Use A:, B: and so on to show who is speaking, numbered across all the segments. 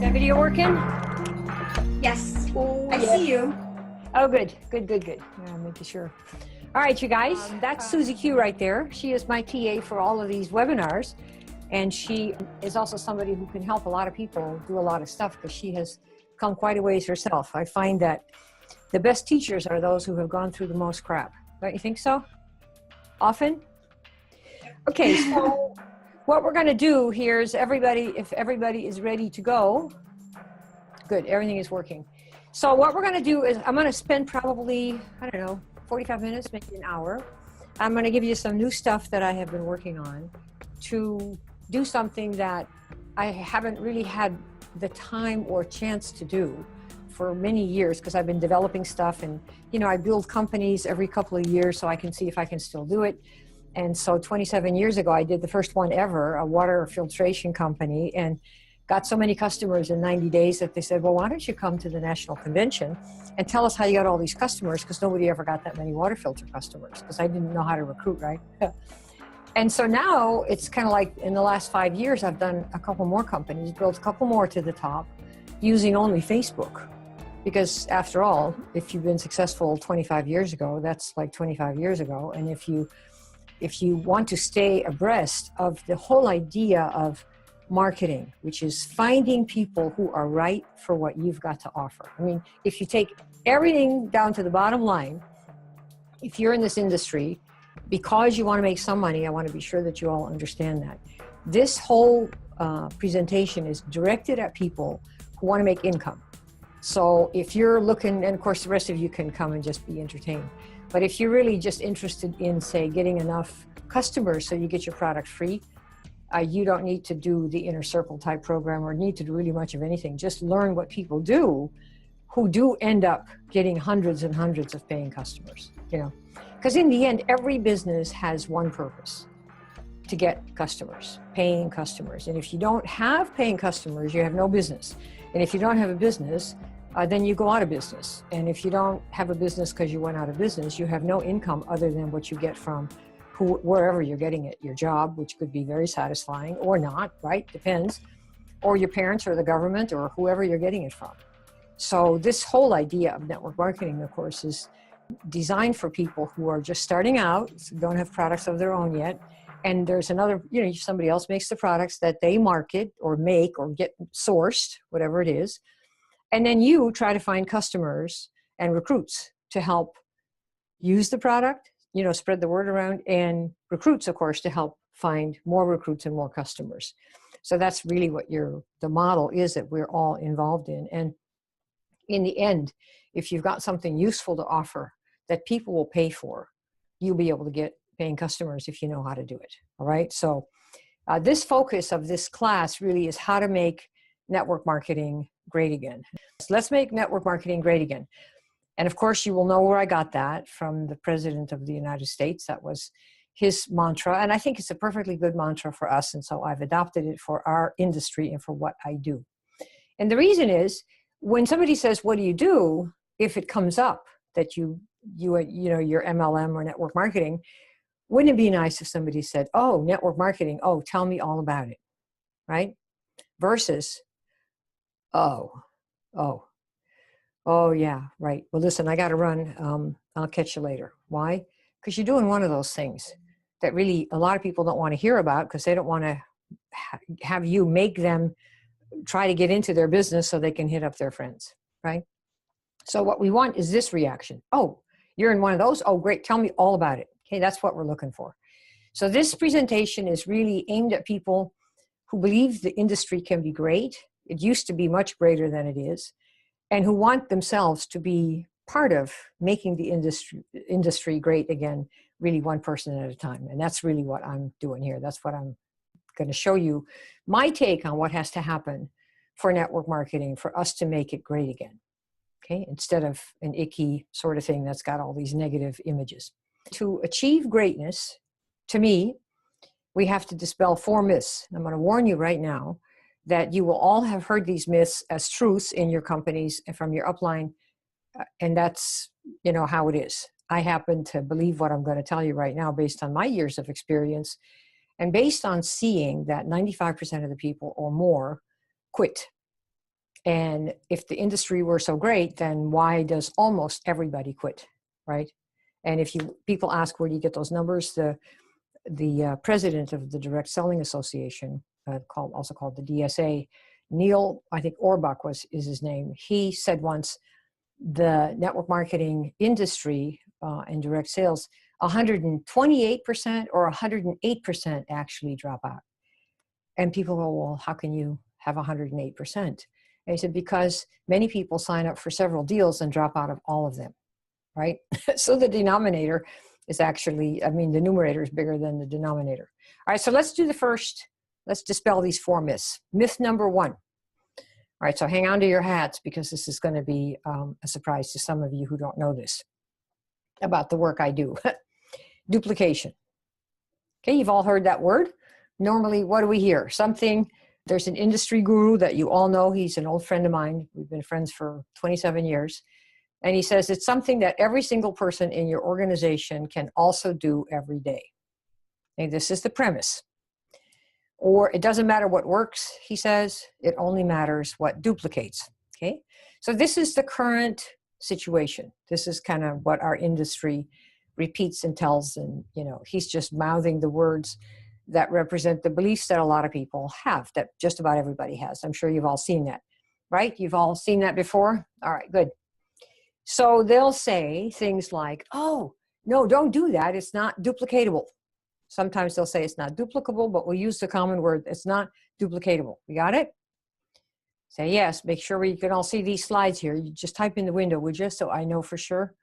A: That video working?
B: Yes. Oh, I see you.
A: Oh, good. Yeah, making sure. All right, you guys, that's Susie Q right there. She is my TA for all of these webinars. And she is also somebody who can help a lot of people do a lot of stuff because she has come quite a ways herself. I find that the best teachers are those who have gone through the most crap. Don't you think so? Often? Okay, so what we're going to do here is if everybody is ready to go. Good, everything is working. So what we're going to do is I'm going to spend probably, 45 minutes, maybe an hour. I'm going to give you some new stuff that I have been working on to do something that I haven't really had the time or chance to do for many years because I've been developing stuff and, I build companies every couple of years so I can see if I can still do it. And so 27 years ago, I did the first one ever, a water filtration company, and got so many customers in 90 days that they said, well, why don't you come to the national convention and tell us how you got all these customers, because nobody ever got that many water filter customers, because I didn't know how to recruit, right? And so now it's kind of like in the last 5 years, I've done a couple more companies, built a couple more to the top using only Facebook. Because after all, if you've been successful 25 years ago, that's like 25 years ago. And if you want to stay abreast of the whole idea of marketing, which is finding people who are right for what you've got to offer. I mean, if you take everything down to the bottom line, if you're in this industry, because you want to make some money, I want to be sure that you all understand that. This whole presentation is directed at people who want to make income. So if you're looking, and of course the rest of you can come and just be entertained, but if you're really just interested in, say, getting enough customers so you get your product free, you don't need to do the inner circle type program or need to do really much of anything. Just learn what people do who do end up getting hundreds and hundreds of paying customers, Because in the end, every business has one purpose: to get customers, paying customers. And if you don't have paying customers, you have no business. And if you don't have a business, then you go out of business. And if you don't have a business because you went out of business, you have no income other than what you get from wherever you're getting it, your job, which could be very satisfying or not, right? Depends. Or your parents or the government or whoever you're getting it from. So this whole idea of network marketing, of course, is designed for people who are just starting out, don't have products of their own yet. And there's another, somebody else makes the products that they market or make or get sourced, whatever it is. And then you try to find customers and recruits to help use the product, spread the word around, and recruits, of course, to help find more recruits and more customers. So that's really what the model is that we're all involved in. And in the end, if you've got something useful to offer that people will pay for, you'll be able to get paying customers if you know how to do it. All right. So this focus of this class really is how to make network marketing great again. So let's make network marketing great again. And of course, you will know where I got that from the President of the United States. That was his mantra. And I think it's a perfectly good mantra for us. And so I've adopted it for our industry and for what I do. And the reason is, when somebody says, what do you do? If it comes up that your MLM or network marketing, wouldn't it be nice if somebody said, oh, network marketing, oh, tell me all about it, right? Versus, oh, yeah, right. Well, listen, I got to run. I'll catch you later. Why? Because you're doing one of those things that really a lot of people don't want to hear about because they don't want to have you make them try to get into their business so they can hit up their friends, right? So what we want is this reaction. Oh, you're in one of those? Oh, great. Tell me all about it. Okay, that's what we're looking for. So this presentation is really aimed at people who believe the industry can be great. It used to be much greater than it is, and who want themselves to be part of making the industry great again, really one person at a time. And that's really what I'm doing here. That's what I'm going to show you, my take on what has to happen for network marketing for us to make it great again. Okay, instead of an icky sort of thing that's got all these negative images. To achieve greatness, to me, we have to dispel 4 myths. I'm going to warn you right now that you will all have heard these myths as truths in your companies and from your upline, and that's, how it is. I happen to believe what I'm going to tell you right now based on my years of experience and based on seeing that 95% of the people or more quit And if the industry were so great, then why does almost everybody quit, right? And if people ask, where do you get those numbers? The president of the Direct Selling Association, also called the DSA, Neil, I think Orbach is his name. He said once, the network marketing industry and direct sales, 128% or 108% actually drop out. And people go, well, how can you have 108%? And he said, because many people sign up for several deals and drop out of all of them, right? So the denominator is actually, I mean, the numerator is bigger than the denominator. All right, so let's dispel these 4 myths. Myth number 1. All right, so hang on to your hats because this is going to be a surprise to some of you who don't know this about the work I do. Duplication. Okay, you've all heard that word. Normally, what do we hear? There's an industry guru that you all know. He's an old friend of mine. We've been friends for 27 years. And he says it's something that every single person in your organization can also do every day. Okay, this is the premise. Or it doesn't matter what works, he says, it only matters what duplicates. Okay, so this is the current situation. This is kind of what our industry repeats and tells, and he's just mouthing the words that represent the beliefs that a lot of people have, that just about everybody has. I'm sure you've all seen that, right? You've all seen that before? All right, good. So they'll say things like, oh, no, don't do that. It's not duplicatable. Sometimes they'll say it's not duplicable, but we'll use the common word. It's not duplicatable. You got it? Say yes. Make sure you can all see these slides here. You just type in the window, would you? So I know for sure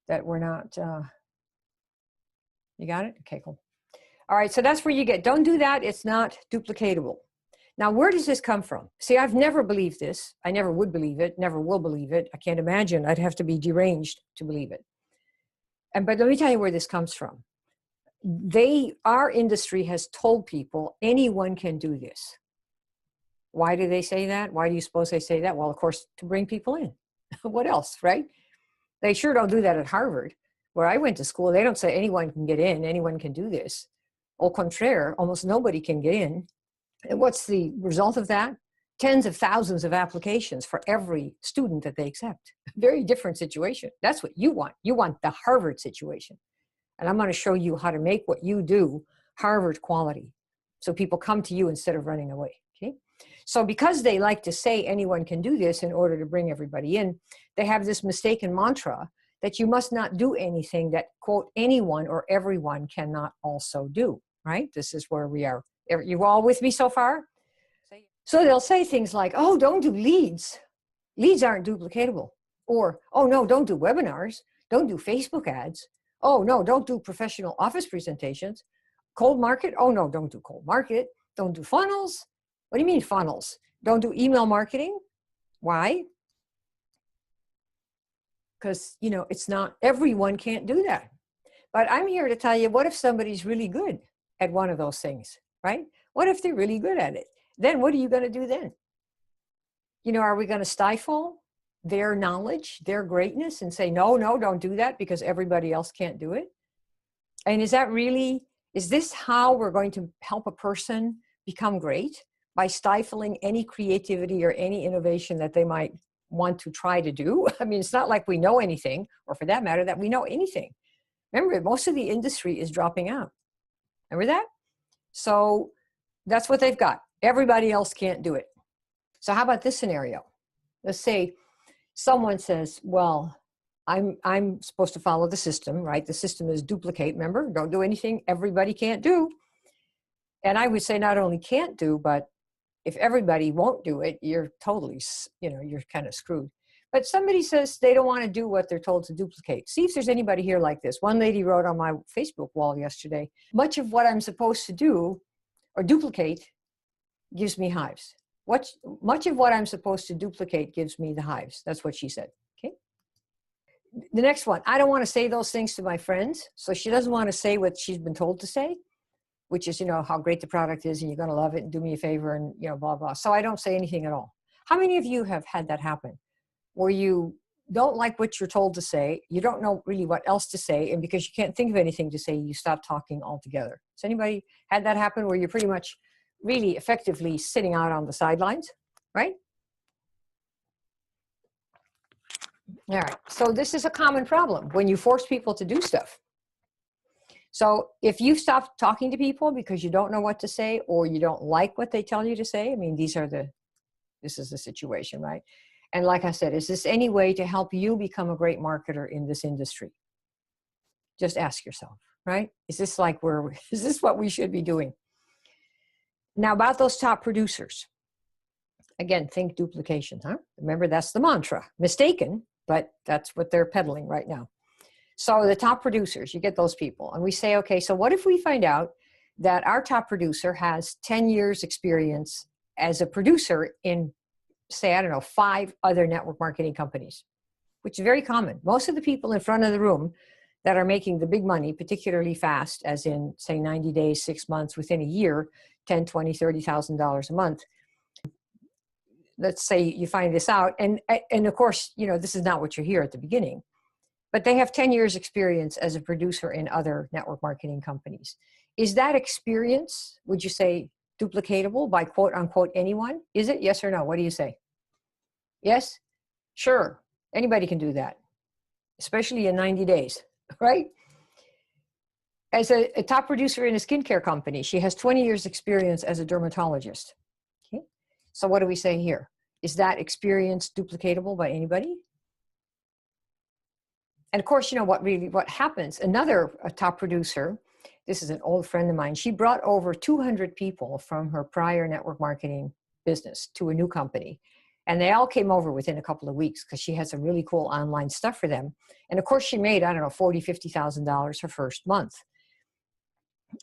A: that we're not, you got it? Okay, cool. All right, so that's where you get, don't do that. It's not duplicatable. Now, where does this come from? See, I've never believed this. I never would believe it, never will believe it. I can't imagine. I'd have to be deranged to believe it. But let me tell you where this comes from. Our industry has told people anyone can do this. Why do they say that? Why do you suppose they say that? Well, of course, to bring people in. What else, right? They sure don't do that at Harvard, where I went to school. They don't say anyone can get in, anyone can do this. Au contraire, almost nobody can get in. And what's the result of that? Tens of thousands of applications for every student that they accept. Very different situation. That's what you want. You want the Harvard situation. And I'm going to show you how to make what you do Harvard quality, so people come to you instead of running away. Okay? So because they like to say anyone can do this in order to bring everybody in, they have this mistaken mantra that you must not do anything that, quote, anyone or everyone cannot also do, right? This is where we are. You all with me so far? So they'll say things like, oh, don't do leads. Leads aren't duplicatable. Or, oh, no, don't do webinars. Don't do Facebook ads. Oh, no, don't do professional office presentations. Cold market? Oh, no, don't do cold market. Don't do funnels. What do you mean funnels? Don't do email marketing. Why? Because, it's not, everyone can't do that. But I'm here to tell you, what if somebody's really good at one of those things, right? What if they're really good at it? Then what are you going to do then? Are we going to stifle their knowledge, their greatness, and say, no, don't do that because everybody else can't do it? And is this how we're going to help a person become great? By stifling any creativity or any innovation that they might want to try to do? I mean, it's not like we know anything, or for that matter, that we know anything. Remember, most of the industry is dropping out. Remember that? So that's what they've got. Everybody else can't do it. So how about this scenario? Let's say someone says, well, I'm supposed to follow the system, right? The system is duplicate, remember? Don't do anything everybody can't do. And I would say not only can't do, but if everybody won't do it, you're totally, you're kind of screwed. But somebody says they don't want to do what they're told to duplicate. See if there's anybody here like this. One lady wrote on my Facebook wall yesterday, much of what I'm supposed to do or duplicate gives me hives. Much of what I'm supposed to duplicate gives me the hives. That's what she said. Okay. The next one, I don't want to say those things to my friends. So she doesn't want to say what she's been told to say, which is, how great the product is and you're going to love it and do me a favor and, blah, blah. So I don't say anything at all. How many of you have had that happen where you don't like what you're told to say, you don't know really what else to say, and because you can't think of anything to say, you stop talking altogether? Has anybody had that happen where you're pretty much really effectively sitting out on the sidelines, right? All right. So this is a common problem when you force people to do stuff. So if you stop talking to people because you don't know what to say or you don't like what they tell you to say, I mean, this is the situation, right? And like I said, is this any way to help you become a great marketer in this industry? Just ask yourself, right? Is this is this what we should be doing? Now about those top producers. Again, think duplication, huh? Remember, that's the mantra. Mistaken, but that's what they're peddling right now. So the top producers, you get those people. And we say, okay, so what if we find out that our top producer has 10 years experience as a producer in, say, I don't know, 5 other network marketing companies, which is very common. Most of the people in front of the room that are making the big money, particularly fast, as in, say, 90 days, 6 months, within a year, $10, $20, $30,000 a month. Let's say you find this out. And of course, you know, this is not what you hear at the beginning, but they have 10 years experience as a producer in other network marketing companies. Is that experience, would you say, duplicatable by quote unquote anyone? Is it? Yes or no? What do you say? Yes? Sure. Anybody can do that, especially in 90 days, right? As a top producer in a skincare company, she has 20 years experience as a dermatologist. Okay. So what do we say here? Is that experience duplicatable by anybody? And of course, you know what happens, a top producer, this is an old friend of mine, she brought over 200 people from her prior network marketing business to a new company. And they all came over within a couple of weeks because she had some really cool online stuff for them. And of course she made, I don't know, $40,000, $50,000 her first month.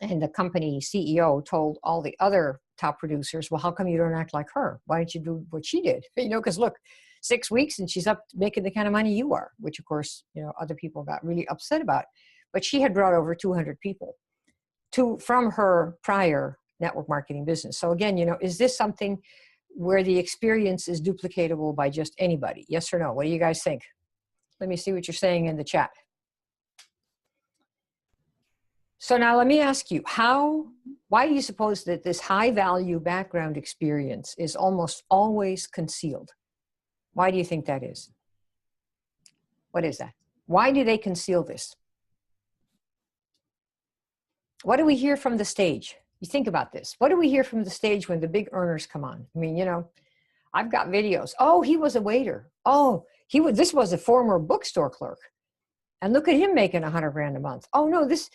A: And the company CEO told all the other top producers, well, how come you don't act like her? Why don't you do what she did? You know, because look, 6 weeks and she's up making the kind of money you are, which of course, you know, other people got really upset about. But she had brought over 200 people from her prior network marketing business. So again, you know, is this something where the experience is duplicatable by just anybody? Yes or no? What do you guys think? Let me see what you're saying in the chat. So now let me ask you, why do you suppose that this high value background experience is almost always concealed? Why do you think that is? What is that? Why do they conceal this? What do we hear from the stage? You think about this. What do we hear from the stage when the big earners come on? I mean, you know, I've got videos. Oh, he was a waiter. Oh, this was a former bookstore clerk. And look at him making $100,000 a month. Oh no, this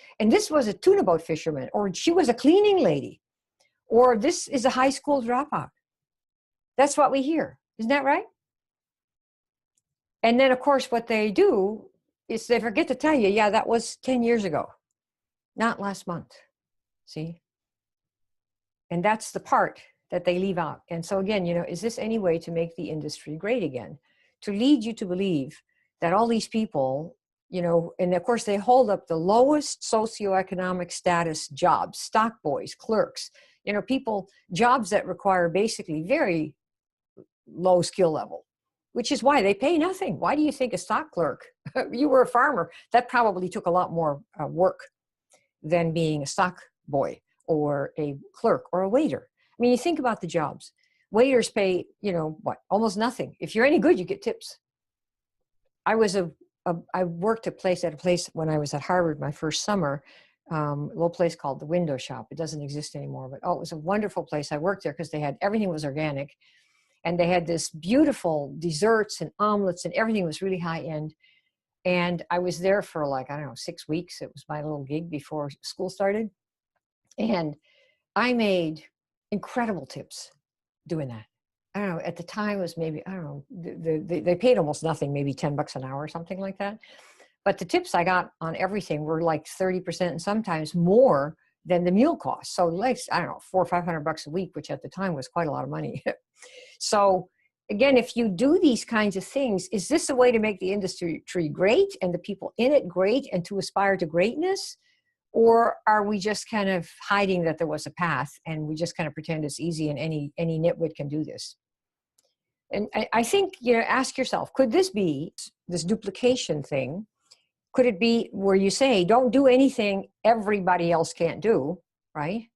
A: was a tuna boat fisherman, or she was a cleaning lady, or this is a high school dropout. That's what we hear. Isn't that right? And then of course, what they do is they forget to tell you, yeah, that was 10 years ago, not last month. See? And that's the part that they leave out. And so again, you know, is this any way to make the industry great again? To lead you to believe that all these people, you know, and of course they hold up the lowest socioeconomic status jobs, stock boys, clerks, you know, jobs that require basically very low skill level, which is why they pay nothing. Why do you think a stock clerk, you were a farmer, that probably took a lot more work than being a stock boy or a clerk or a waiter? I mean, you think about the jobs. Waiters pay, you know, what, almost nothing. If you're any good, you get tips. I worked at a place when I was at Harvard my first summer, a little place called the Window Shop. It doesn't exist anymore, but it was a wonderful place. I worked there because everything was organic, and they had this beautiful desserts and omelets, and everything was really high end. And I was there for like, I don't know, 6 weeks. It was my little gig before school started. And I made incredible tips doing that. I don't know, at the time it was maybe, I don't know, they paid almost nothing, maybe $10 an hour or something like that. But the tips I got on everything were like 30% and sometimes more than the meal cost. So like, I don't know, $400 or $500 a week, which at the time was quite a lot of money. So again, if you do these kinds of things, is this a way to make the industry great and the people in it great and to aspire to greatness? Or are we just kind of hiding that there was a path and we just kind of pretend it's easy and any nitwit can do this? And I think, you know, ask yourself, could this be this duplication thing? Could it be where you say, don't do anything everybody else can't do, right?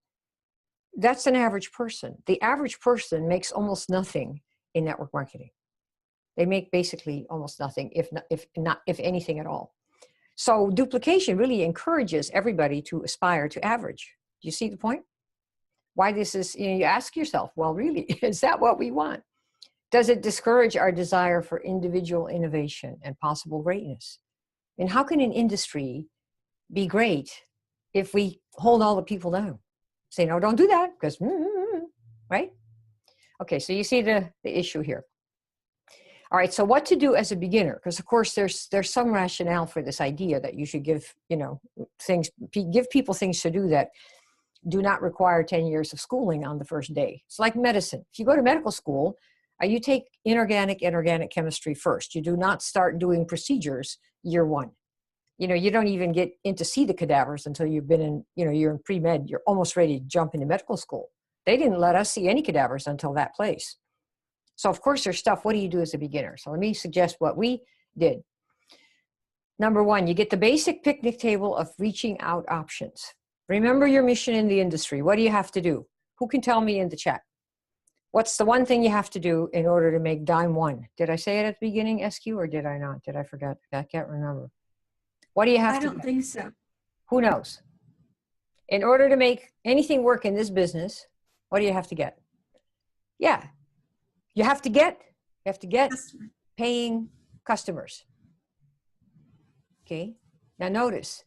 A: That's an average person. The average person makes almost nothing in network marketing. They make basically almost nothing, if anything at all. So duplication really encourages everybody to aspire to average. Do you see the point? Why this is, you ask yourself, well, really, is that what we want? Does it discourage our desire for individual innovation and possible greatness? And how can an industry be great if we hold all the people down? Say, no, don't do that, because, right? Okay, so you see the issue here. All right, so what to do as a beginner? Because of course there's some rationale for this idea that you should give, give people things to do that do not require 10 years of schooling on the first day. It's like medicine. If you go to medical school, you take inorganic chemistry first. You do not start doing procedures year one. You don't even get in to see the cadavers until you've been in, you're in pre-med, you're almost ready to jump into medical school. They didn't let us see any cadavers until that place. So of course there's stuff, what do you do as a beginner? So let me suggest what we did. Number one, you get the basic picnic table of reaching out options. Remember your mission in the industry. What do you have to do? Who can tell me in the chat? What's the one thing you have to do in order to make dime one? Did I say it at the beginning, SQ, or did I not? Did I forget? I can't remember. What do you have to do?
B: I don't think so.
A: Who knows? In order to make anything work in this business, what do you have to get? Yeah. You have to get paying customers. Okay. Now notice,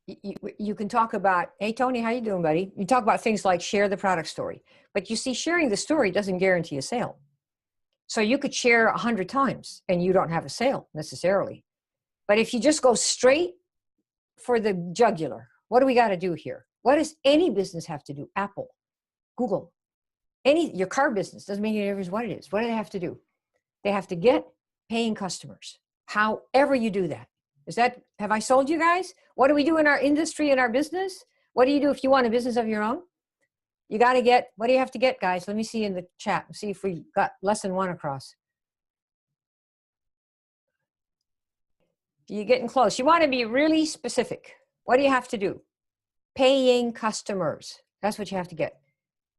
A: you can talk about, hey, Tony, how you doing, buddy? You talk about things like share the product story, but you see, sharing the story doesn't guarantee a sale. So you could share 100 times and you don't have a sale necessarily. But if you just go straight for the jugular, what do we got to do here? What does any business have to do? Apple, Google, your car business, doesn't make any difference what it is. What do they have to do? They have to get paying customers. However you do that. Have I sold you guys? What do we do in our industry, in our business? What do you do if you want a business of your own? You got to get, what do you have to get, guys? Let me see in the chat, see if we got lesson one across. You're getting close. You want to be really specific. What do you have to do? Paying customers. That's what you have to get.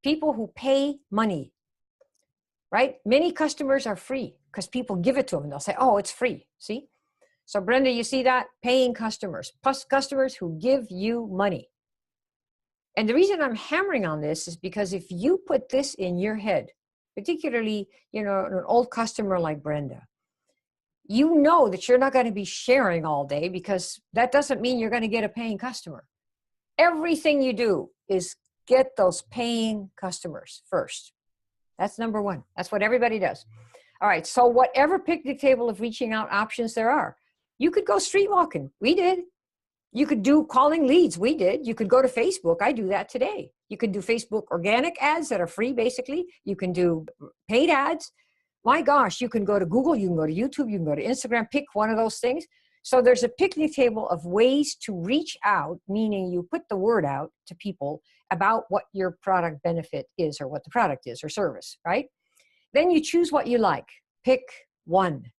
A: People who pay money, right? Many customers are free because people give it to them. They'll say, oh, it's free. See? So Brenda, you see that? Paying customers, plus customers who give you money. And the reason I'm hammering on this is because if you put this in your head, particularly, an old customer like Brenda, you know that you're not going to be sharing all day because that doesn't mean you're going to get a paying customer. Everything you do is get those paying customers first. That's number one. That's what everybody does. All right. So whatever picnic table of reaching out options there are, you could go street walking. We did. You could do calling leads. We did. You could go to Facebook. I do that today. You can do Facebook organic ads that are free, basically. You can do paid ads. My gosh, you can go to Google, you can go to YouTube, you can go to Instagram, pick one of those things. So there's a picnic table of ways to reach out, meaning you put the word out to people about what your product benefit is or what the product is or service, right? Then you choose what you like. Pick one,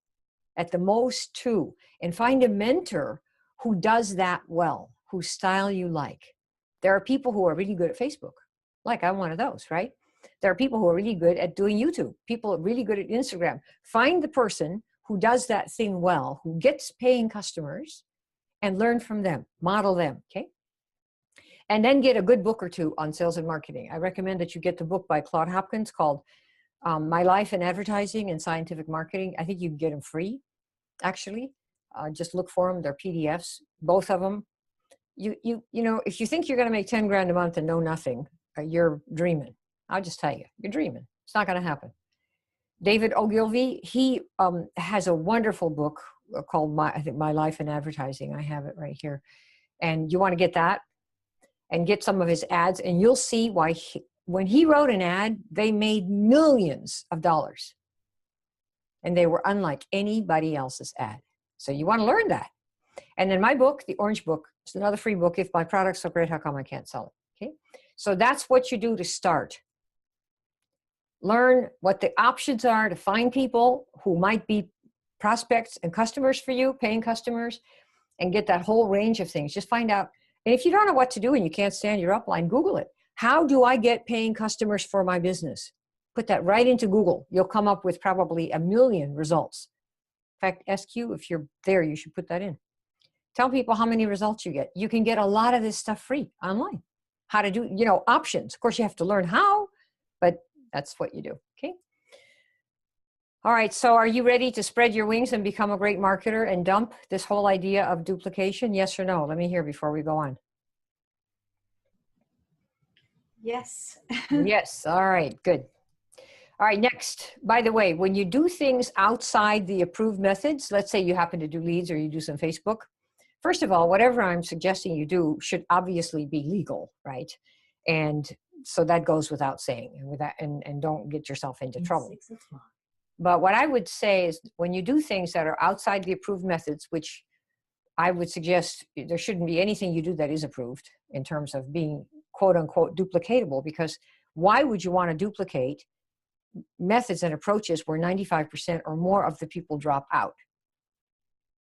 A: at the most two, and find a mentor who does that well, whose style you like. There are people who are really good at Facebook. Like I'm one of those, right? There are people who are really good at doing YouTube. People are really good at Instagram. Find the person who does that thing well, who gets paying customers, and learn from them, model them, okay? And then get a good book or two on sales and marketing. I recommend that you get the book by Claude Hopkins called My Life in Advertising and Scientific Marketing. I think you can get them free, actually. Just look for them. They're PDFs, both of them. You know, if you think you're going to make 10 grand a month and know nothing, you're dreaming. I'll just tell you, you're dreaming. It's not going to happen. David Ogilvy, he has a wonderful book called My Life in Advertising. I have it right here. And you want to get that and get some of his ads, and you'll see why when he wrote an ad, they made millions of dollars. And they were unlike anybody else's ad. So you want to learn that. And then my book, the Orange Book, is another free book. If my product's so great, how come I can't sell it? Okay. So that's what you do to start. Learn what the options are to find people who might be prospects and customers for you, paying customers, and get that whole range of things. Just find out. And if you don't know what to do and you can't stand your upline, Google it. How do I get paying customers for my business? Put that right into Google. You'll come up with probably 1 million results. fact, SQ, if you're there, you should put that in. Tell people how many results you get. You can get a lot of this stuff free online. How to do, options. Of course, you have to learn how, but that's what you do, okay? All right, so are you ready to spread your wings and become a great marketer and dump this whole idea of duplication? Yes or no? Let me hear before we go on.
B: Yes.
A: Yes, all right, good. All right, next, by the way, when you do things outside the approved methods, let's say you happen to do leads or you do some Facebook, first of all, whatever I'm suggesting you do should obviously be legal, right? And so that goes without saying, and don't get yourself into trouble. But what I would say is when you do things that are outside the approved methods, which I would suggest there shouldn't be anything you do that is approved in terms of being quote unquote duplicatable, because why would you want to duplicate methods and approaches where 95% or more of the people drop out?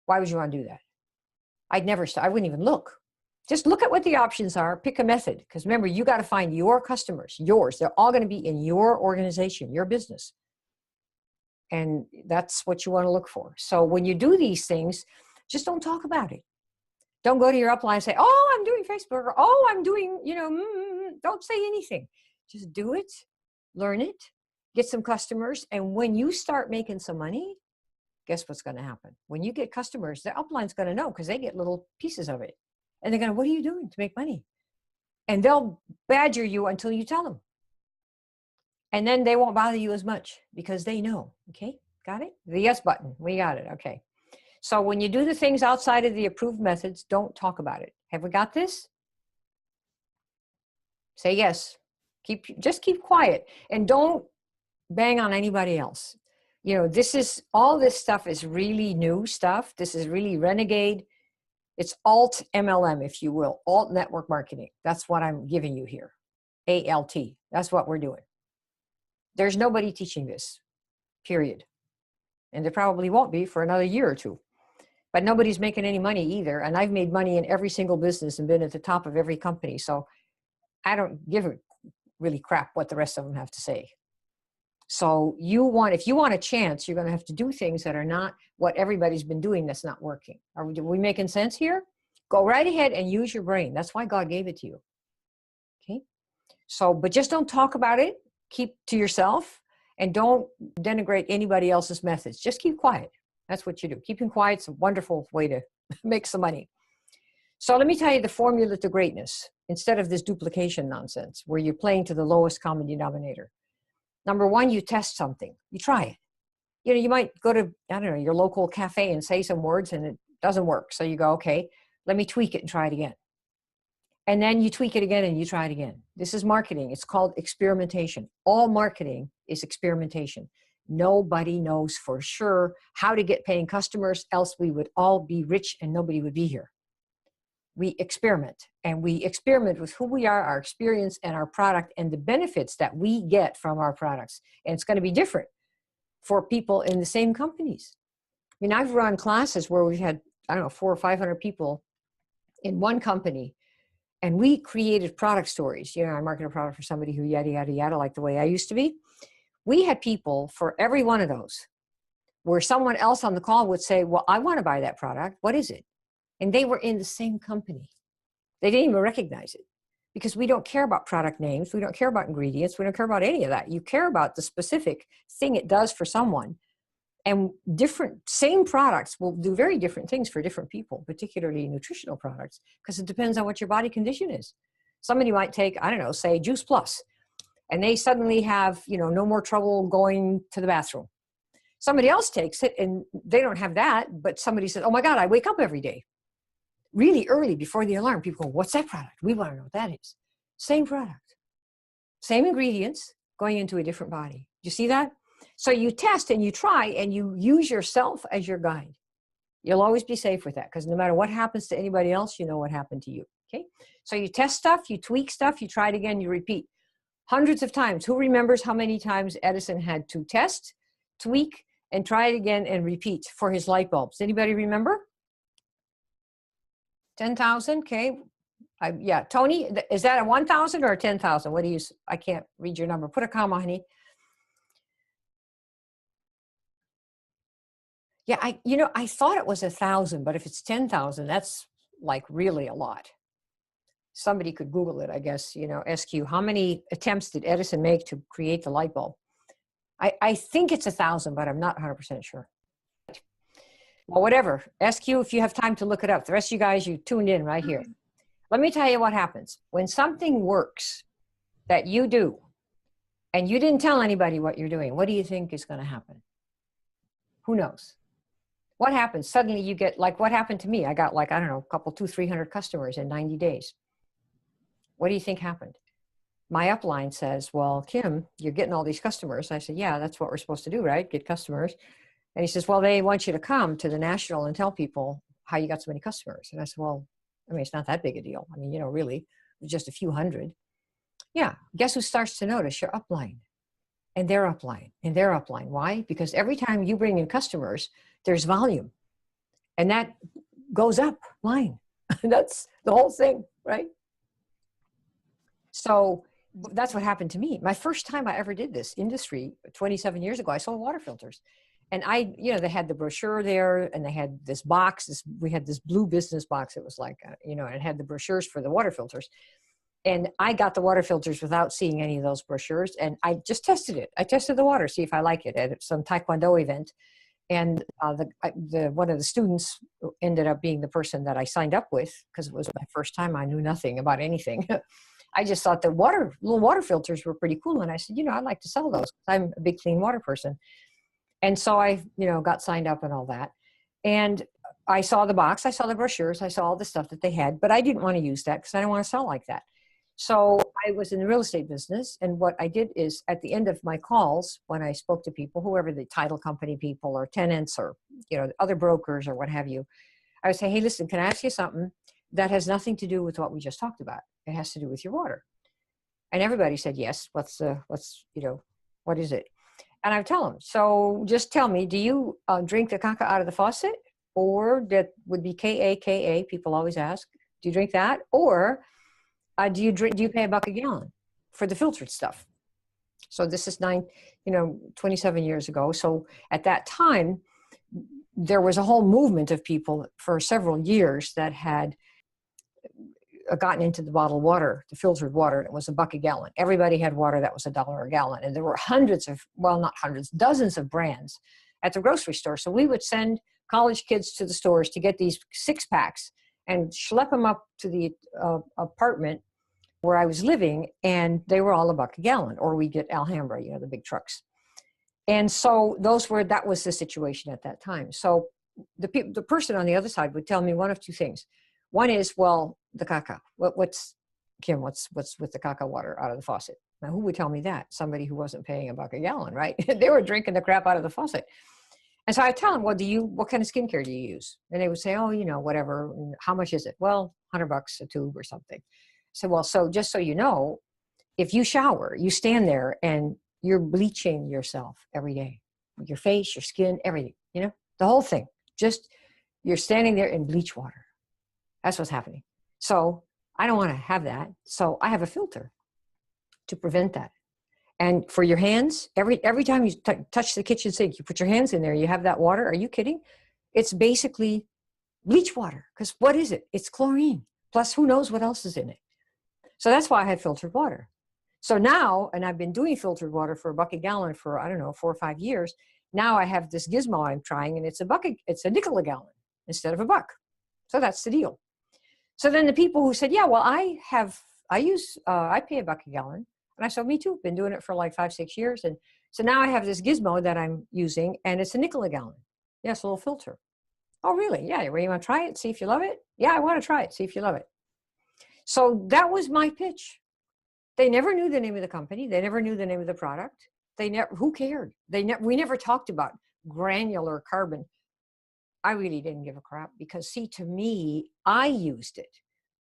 A: Why would you want to do that? I wouldn't even look. Just look at what the options are, pick a method. Because remember, you got to find your customers, yours. They're all going to be in your organization, your business. And that's what you want to look for. So when you do these things, just don't talk about it. Don't go to your upline and say, oh, I'm doing Facebook, or oh, I'm doing, don't say anything. Just do it, learn it, get some customers. And when you start making some money, guess what's going to happen? When you get customers, the upline's going to know because they get little pieces of it. And they're going to, what are you doing to make money? And they'll badger you until you tell them. And then they won't bother you as much because they know. Okay, got it? The yes button, we got it, okay. So when you do the things outside of the approved methods, don't talk about it. Have we got this? Say yes. Just keep quiet and don't bang on anybody else. All this stuff is really new stuff. This is really renegade. It's alt MLM, if you will, alt network marketing. That's what I'm giving you here. ALT, that's what we're doing. There's nobody teaching this, period. And there probably won't be for another year or two. But nobody's making any money either. And I've made money in every single business and been at the top of every company. So I don't give a really crap what the rest of them have to say. So if you want a chance, you're going to have to do things that are not what everybody's been doing that's not working. Are we making sense here? Go right ahead and use your brain. That's why God gave it to you. Okay? So, but just don't talk about it. Keep to yourself and don't denigrate anybody else's methods. Just keep quiet. That's what you do. Keeping quiet is a wonderful way to make some money. So let me tell you the formula to greatness instead of this duplication nonsense where you're playing to the lowest common denominator. Number one, you test something. You try it. You might go to, your local cafe and say some words and it doesn't work. So you go, okay, let me tweak it and try it again. And then you tweak it again and you try it again. This is marketing. It's called experimentation. All marketing is experimentation. Nobody knows for sure how to get paying customers, else we would all be rich and nobody would be here. We experiment, and we experiment with who we are, our experience, and our product, and the benefits that we get from our products. And it's going to be different for people in the same companies. I mean, I've run classes where we've had, 400 or 500 people in one company, and we created product stories. I market a product for somebody who yada, yada, yada, like the way I used to be. We had people for every one of those where someone else on the call would say, well, I want to buy that product. What is it? And they were in the same company. They didn't even recognize it because we don't care about product names. We don't care about ingredients. We don't care about any of that. You care about the specific thing it does for someone. And same products will do very different things for different people, particularly nutritional products, because it depends on what your body condition is. Somebody might take, say Juice Plus, and they suddenly have, no more trouble going to the bathroom. Somebody else takes it and they don't have that, but somebody says, oh my God, I wake up every day really early before the alarm. People go, what's that product? We want to know what that is. Same product, same ingredients going into a different body. You see that? So you test and you try and you use yourself as your guide. You'll always be safe with that because no matter what happens to anybody else, you know what happened to you. Okay. So you test stuff, you tweak stuff, you try it again, you repeat hundreds of times. Who remembers how many times Edison had to test, tweak, and try it again and repeat for his light bulbs? Anybody remember? 10,000, okay. Yeah, Tony, is that a 1,000 or a 10,000? What do you, I can't read your number. Put a comma, honey. Yeah, I thought it was 1,000, but if it's 10,000, that's like really a lot. Somebody could Google it, I guess, SQ. How many attempts did Edison make to create the light bulb? I think it's 1,000, but I'm not 100% sure. Well, whatever. SQ, if you have time to look it up. The rest of you guys, you tuned in right here. Let me tell you what happens. When something works that you do, and you didn't tell anybody what you're doing, what do you think is going to happen? Who knows? What happens? Suddenly you get, like what happened to me. I got like, I don't know, a couple, 200-300 customers in 90 days. What do you think happened? My upline says, well, Kim, you're getting all these customers. I said, yeah, that's what we're supposed to do, right? Get customers. And he says, well, they want you to come to the national and tell people how you got so many customers. And I said, well, I mean, it's not that big a deal. I mean, really, just a few hundred. Yeah. Guess who starts to notice? Your upline. And their upline. And their upline. Why? Because every time you bring in customers, there's volume. And that goes up line. That's the whole thing, right? So that's what happened to me. My first time I ever did this industry, 27 years ago, I sold water filters. And they had the brochure there, and they had this box. We had this blue business box. It was like, it had the brochures for the water filters. And I got the water filters without seeing any of those brochures. And I just tested it. I tested the water, see if I like it at some Taekwondo event. And one of the students ended up being the person that I signed up with, because it was my first time. I knew nothing about anything. I just thought the little water filters were pretty cool. And I said, I'd like to sell those. I'm a big clean water person. And so I, got signed up and all that. And I saw the box, I saw the brochures, I saw all the stuff that they had, but I didn't want to use that because I didn't want to sell like that. So I was in the real estate business. And what I did is at the end of my calls, when I spoke to people, whoever the title company people or tenants or, other brokers or what have you, I would say, hey, listen, can I ask you something that has nothing to do with what we just talked about? It has to do with your water. And everybody said, yes. What is it? And I would tell them, so just tell me, do you drink the caca out of the faucet? Or that would be K-A-K-A, people always ask. Do you drink that? Or do you pay $1 a gallon for the filtered stuff? So this is 27 years ago. So at that time, there was a whole movement of people for several years that had gotten into the bottled water, the filtered water. It was $1 a gallon. Everybody had water that was $1 a gallon. And there were dozens of brands at the grocery store. So we would send college kids to the stores to get these 6-packs and schlep them up to the apartment where I was living. And they were all $1 a gallon, or we get Alhambra, the big trucks. And so that was the situation at that time. So the person on the other side would tell me one of two things. One is, well, the caca. What's with the caca water out of the faucet? Now, who would tell me that? Somebody who wasn't paying $1 a gallon, right? They were drinking the crap out of the faucet. And so I tell them, well, what kind of skincare do you use? And they would say, oh, whatever. How much is it? Well, $100 a tube or something. So, well, so just so you know, if you shower, you stand there and you're bleaching yourself every day. Your face, your skin, everything, the whole thing. Just, you're standing there in bleach water. That's what's happening. So I don't want to have that. So I have a filter to prevent that. And for your hands, every time you touch the kitchen sink, you put your hands in there, you have that water. Are you kidding? It's basically bleach water. Because what is it? It's chlorine. Plus, who knows what else is in it? So that's why I have filtered water. So now, and I've been doing filtered water for $1 a gallon for, 4 or 5 years. Now I have this gizmo I'm trying, and it's a nickel a gallon instead of $1. So that's the deal. So then the people who said, yeah, well, I pay $1 a gallon. And I said, me too. Been doing it for like 5-6 years. And so now I have this gizmo that I'm using, and it's a nickel a gallon. Yes, a little filter. Oh, really? Yeah. Well, you want to try it? See if you love it? Yeah, I want to try it. See if you love it. So that was my pitch. They never knew the name of the company. They never knew the name of the product. Who cared? We never talked about granular carbon. I really didn't give a crap because, see, to me, I used it.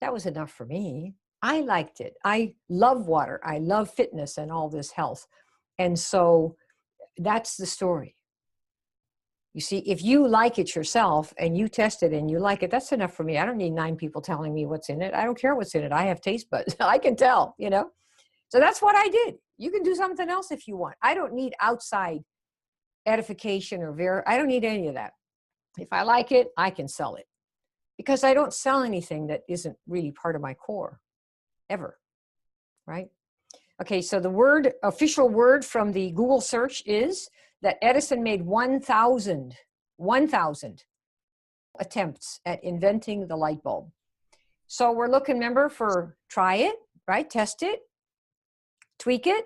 A: That was enough for me. I liked it. I love water. I love fitness and all this health. And so that's the story. You see, if you like it yourself and you test it and you like it, that's enough for me. I don't need 9 people telling me what's in it. I don't care what's in it. I have taste buds. I can tell, So that's what I did. You can do something else if you want. I don't need outside edification I don't need any of that. If I like it, I can sell it. Because I don't sell anything that isn't really part of my core, ever, right? Okay, so the official word from the Google search is that Edison made 1,000 attempts at inventing the light bulb. So we're looking, remember, for try it, right? Test it, tweak it,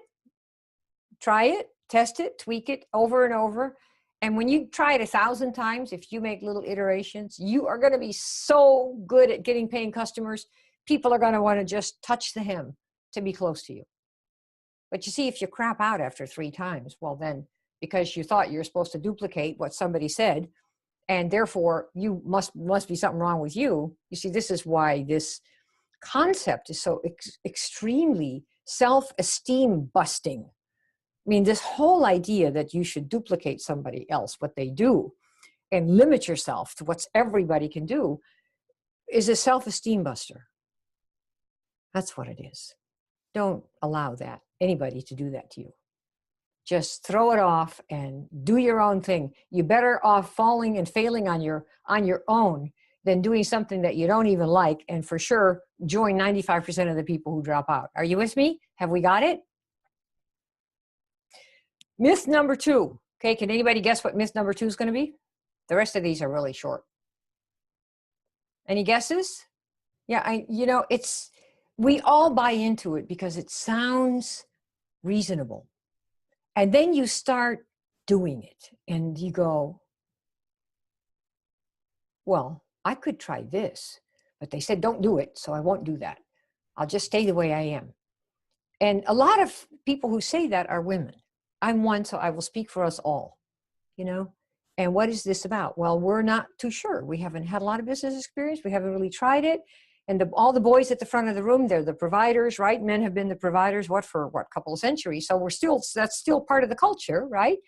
A: try it, test it, tweak it over and over. And when you try it 1,000 times, if you make little iterations, you are going to be so good at getting paying customers. People are going to want to just touch the hem to be close to you. But you see, if you crap out after 3 times, well then, because you thought you were supposed to duplicate what somebody said, and therefore you must be something wrong with you. You see, this is why this concept is so extremely self-esteem busting. I mean, this whole idea that you should duplicate somebody else, what they do, and limit yourself to what everybody can do is a self-esteem buster. That's what it is. Don't allow that, anybody to do that to you. Just throw it off and do your own thing. You're better off falling and failing on your own than doing something that you don't even like, and for sure, join 95% of the people who drop out. Are you with me? Have we got it? Myth number 2. Okay, can anybody guess what myth number 2 is going to be? The rest of these are really short. Any guesses? Yeah, we all buy into it because it sounds reasonable. And then you start doing it and you go, well, I could try this, but they said don't do it, so I won't do that. I'll just stay the way I am. And a lot of people who say that are women. I'm one, so I will speak for us all, And what is this about? Well, we're not too sure. We haven't had a lot of business experience. We haven't really tried it. And all the boys at the front of the room, they're the providers, right? Men have been the providers, for couple of centuries. So that's still part of the culture, right?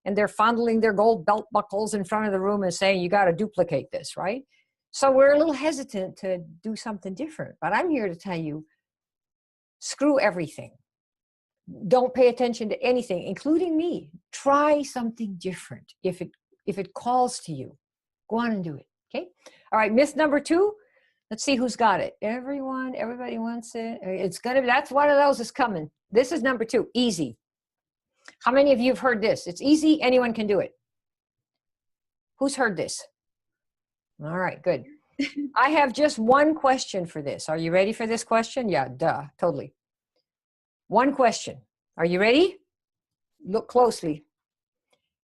A: And they're fondling their gold belt buckles in front of the room and saying, you got to duplicate this, right? So we're a little hesitant to do something different. But I'm here to tell you, screw everything. Don't pay attention to anything, including me. Try something different. If it calls to you, go on and do it, okay? All right, myth number 2. Let's see who's got it. Everybody wants it. That's one of those is coming. This is number 2, easy. How many of you have heard this? It's easy, anyone can do it. Who's heard this? All right, good. I have just one question for this. Are you ready for this question? Yeah, duh, totally. One question. Are you ready? Look closely.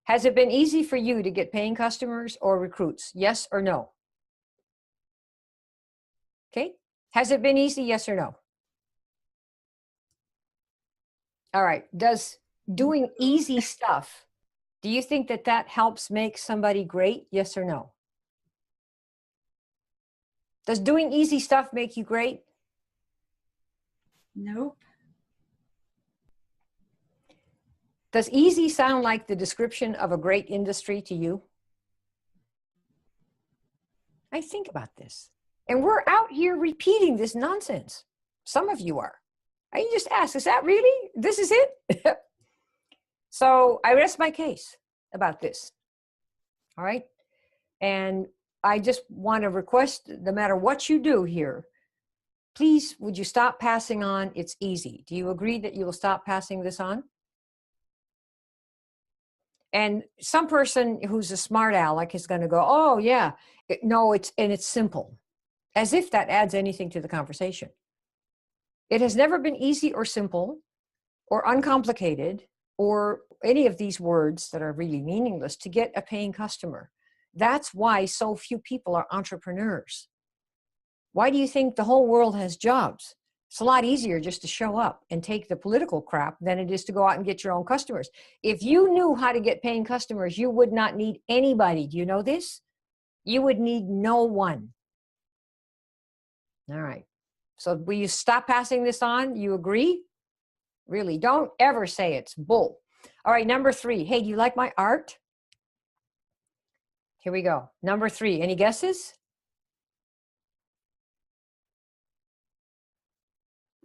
A: Has it been easy for you to get paying customers or recruits? Yes or no? Okay. Has it been easy? Yes or no? All right. Does doing easy stuff, do you think that helps make somebody great? Yes or no? Does doing easy stuff make you great?
B: Nope.
A: Does easy sound like the description of a great industry to you? I think about this. And we're out here repeating this nonsense. Some of you are. I just ask, is that really? This is it? So I rest my case about this. All right. And I just want to request, no matter what you do here, please, would you stop passing on? It's easy. Do you agree that you will stop passing this on? And some person who's a smart aleck is going to go, oh yeah, no, it's simple. As if that adds anything to the conversation. It has never been easy or simple or uncomplicated or any of these words that are really meaningless to get a paying customer. That's why so few people are entrepreneurs. Why do you think the whole world has jobs? It's a lot easier just to show up and take the political crap than it is to go out and get your own customers. If you knew how to get paying customers, you would not need anybody. Do you know this? You would need no one. All right. So will you stop passing this on? You agree? Really, don't ever say it's bull. All right, number 3. Hey, do you like my art? Here we go. Number 3. Any guesses?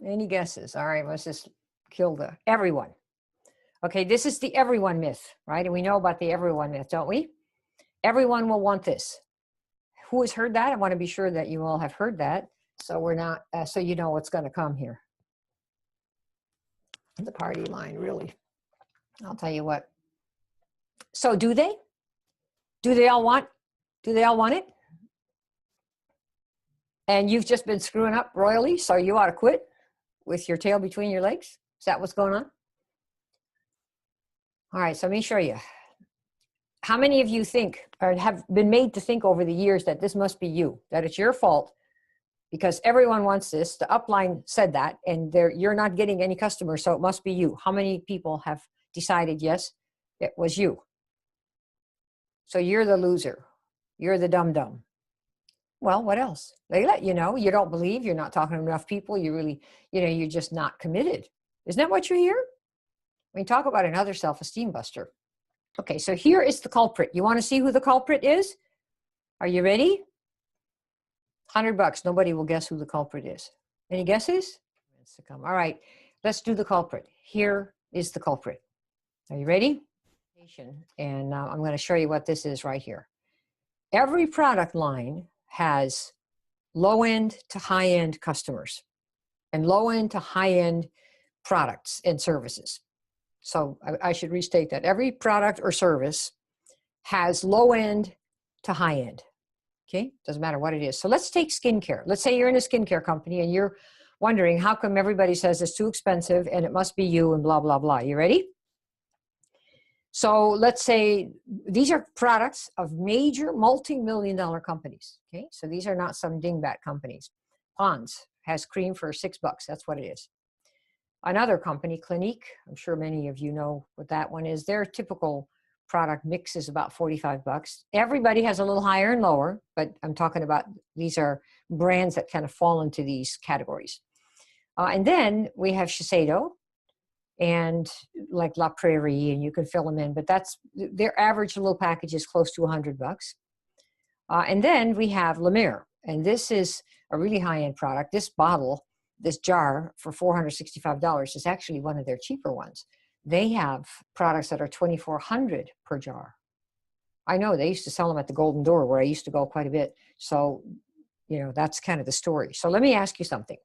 A: Any guesses? All right, let's just kill the everyone. Okay, this is the everyone myth, right? And we know about the everyone myth, don't we? Everyone will want this. Who has heard that? I want to be sure that you all have heard that. So we're not, so you know what's going to come here. The party line, really. I'll tell you what. So do they? Do they all want it? And you've just been screwing up royally, so you ought to quit with your tail between your legs? Is that what's going on? All right, so let me show you. How many of you think, or have been made to think over the years that this must be you, that it's your fault because everyone wants this, the upline said that, and you're not getting any customers, so it must be you? How many people have decided, yes, it was you? So you're the loser. You're the dum-dum. Well, what else? They let you know. You don't believe. You're not talking to enough people. You really, you're just not committed. Isn't that what you hear? I mean, talk about another self-esteem buster. Okay, so here is the culprit. You want to see who the culprit is? Are you ready? $100. Nobody will guess who the culprit is. Any guesses? All right, let's do the culprit. Here is the culprit. Are you ready? And I'm going to show you what this is right here. Every product line has low-end to high-end customers and low-end to high-end products and services. So I should restate that. Every product or service has low-end to high-end. Okay, doesn't matter what it is. So let's take skincare. Let's say you're in a skincare company and you're wondering how come everybody says it's too expensive and it must be you and blah, blah, blah. You ready? So let's say these are products of major multi-million-dollar companies. Okay, so these are not some dingbat companies. Pond's has cream for $6. That's what it is. Another company, Clinique, I'm sure many of you know what that one is. Their typical product mix is about $45. Everybody has a little higher and lower, but I'm talking about these are brands that kind of fall into these categories. And then we have Shiseido and like La Prairie, and you can fill them in, but that's their average little package is close to $100. And then we have La Mer, and this is a really high-end product. This bottle, this jar for $465 is actually one of their cheaper ones. They have products that are $2,400 per jar. I know they used to sell them at the Golden Door where I used to go quite a bit. So, that's kind of the story. So let me ask you something.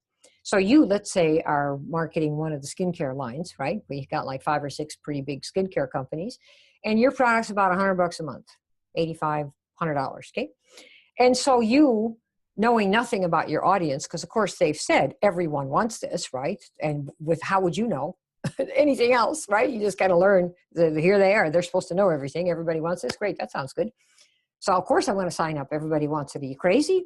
A: So you, let's say, are marketing one of the skincare lines, right? We've got like 5 or 6 pretty big skincare companies, and your product's about $100 a month, $85, $100, okay? And so you, knowing nothing about your audience, because of course they've said everyone wants this, right? And how would you know anything else, right? You just got to learn. Here they are. They're supposed to know everything. Everybody wants this. Great. That sounds good. So of course I'm going to sign up. Everybody wants it. Are you crazy?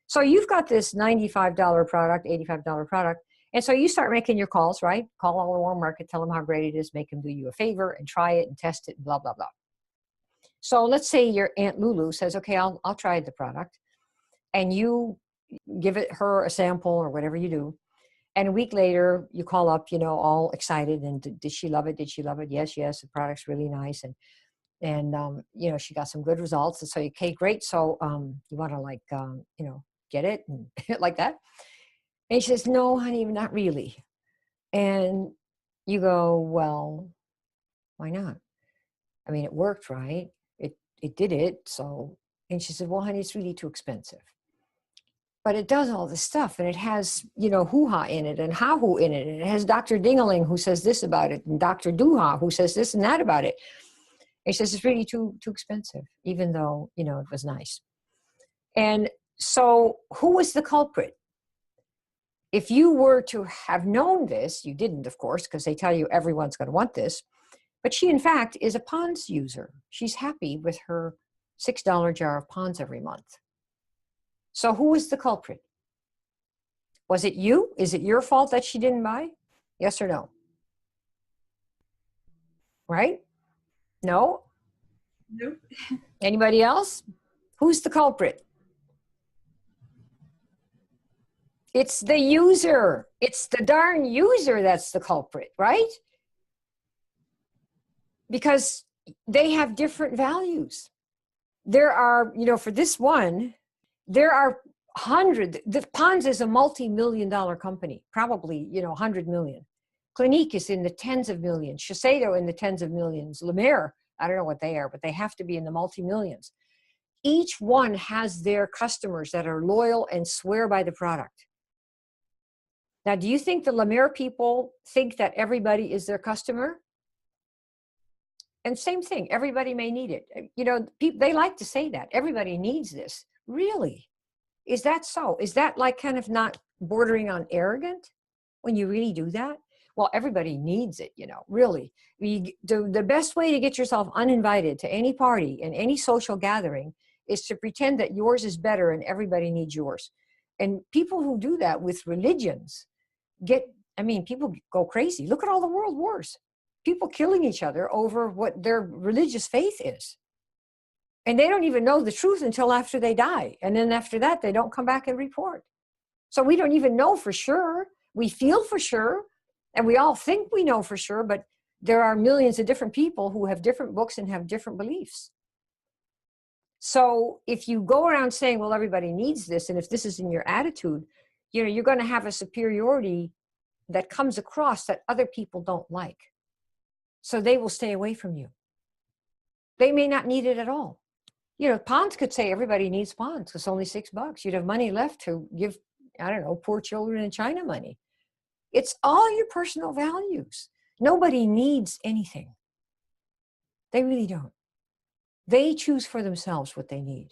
A: So you've got this $95 product, $85 product. And so you start making your calls, right? Call all the warm market, tell them how great it is, make them do you a favor and try it and test it, and blah, blah, blah. So let's say your Aunt Lulu says, okay, I'll try the product. And you give her a sample or whatever you do. And a week later, you call up, all excited. And did she love it? Did she love it? Yes, the product's really nice. And she got some good results. And so, okay, great. So you want to get it and like that. And she says, no, honey, not really. And you go, well, why not? I mean, it worked, right? It did it. So, and she said, well, honey, it's really too expensive. But it does all this stuff, and it has, hoo-ha in it, and ha-hoo in it, and it has Dr. Dingaling who says this about it, and Dr. Doo-ha who says this and that about it. And she says it's really too expensive, even though, it was nice. And so who was the culprit? If you were to have known this, you didn't, of course, because they tell you everyone's going to want this, but she, in fact, is a Pond's user. She's happy with her $6 jar of Pond's every month. So who was the culprit? Was it you? Is it your fault that she didn't buy? Yes or no? Right? No?
B: Nope.
A: Anybody else? Who's the culprit? It's the user. It's the darn user that's the culprit, right? Because they have different values. There are, for this one, there are hundreds. The Pond's is a multi-million-dollar company, probably, 100 million. Clinique is in the tens of millions. Shiseido in the tens of millions. La Mer, I don't know what they are, but they have to be in the multi-millions. Each one has their customers that are loyal and swear by the product. Now, do you think the La Mer people think that everybody is their customer? And same thing, everybody may need it. You know, they like to say that. Everybody needs this. Really? Is that so? Is that like kind of not bordering on arrogant when you really do that? Well, everybody needs it, you know, really. The best way to get yourself uninvited to any party and any social gathering is to pretend that yours is better and everybody needs yours. And people who do that with religions people go crazy. Look at all the world wars. People killing each other over what their religious faith is. And they don't even know the truth until after they die. And then after that, they don't come back and report. So we don't even know for sure. We feel for sure. And we all think we know for sure, but there are millions of different people who have different books and have different beliefs. So if you go around saying, well, everybody needs this, and if this is in your attitude, you know, you're going to have a superiority that comes across that other people don't like. So they will stay away from you. They may not need it at all. You know, Ponds could say everybody needs Ponds. It's only $6. You'd have money left to give, I don't know, poor children in China money. It's all your personal values. Nobody needs anything. They really don't. They choose for themselves what they need.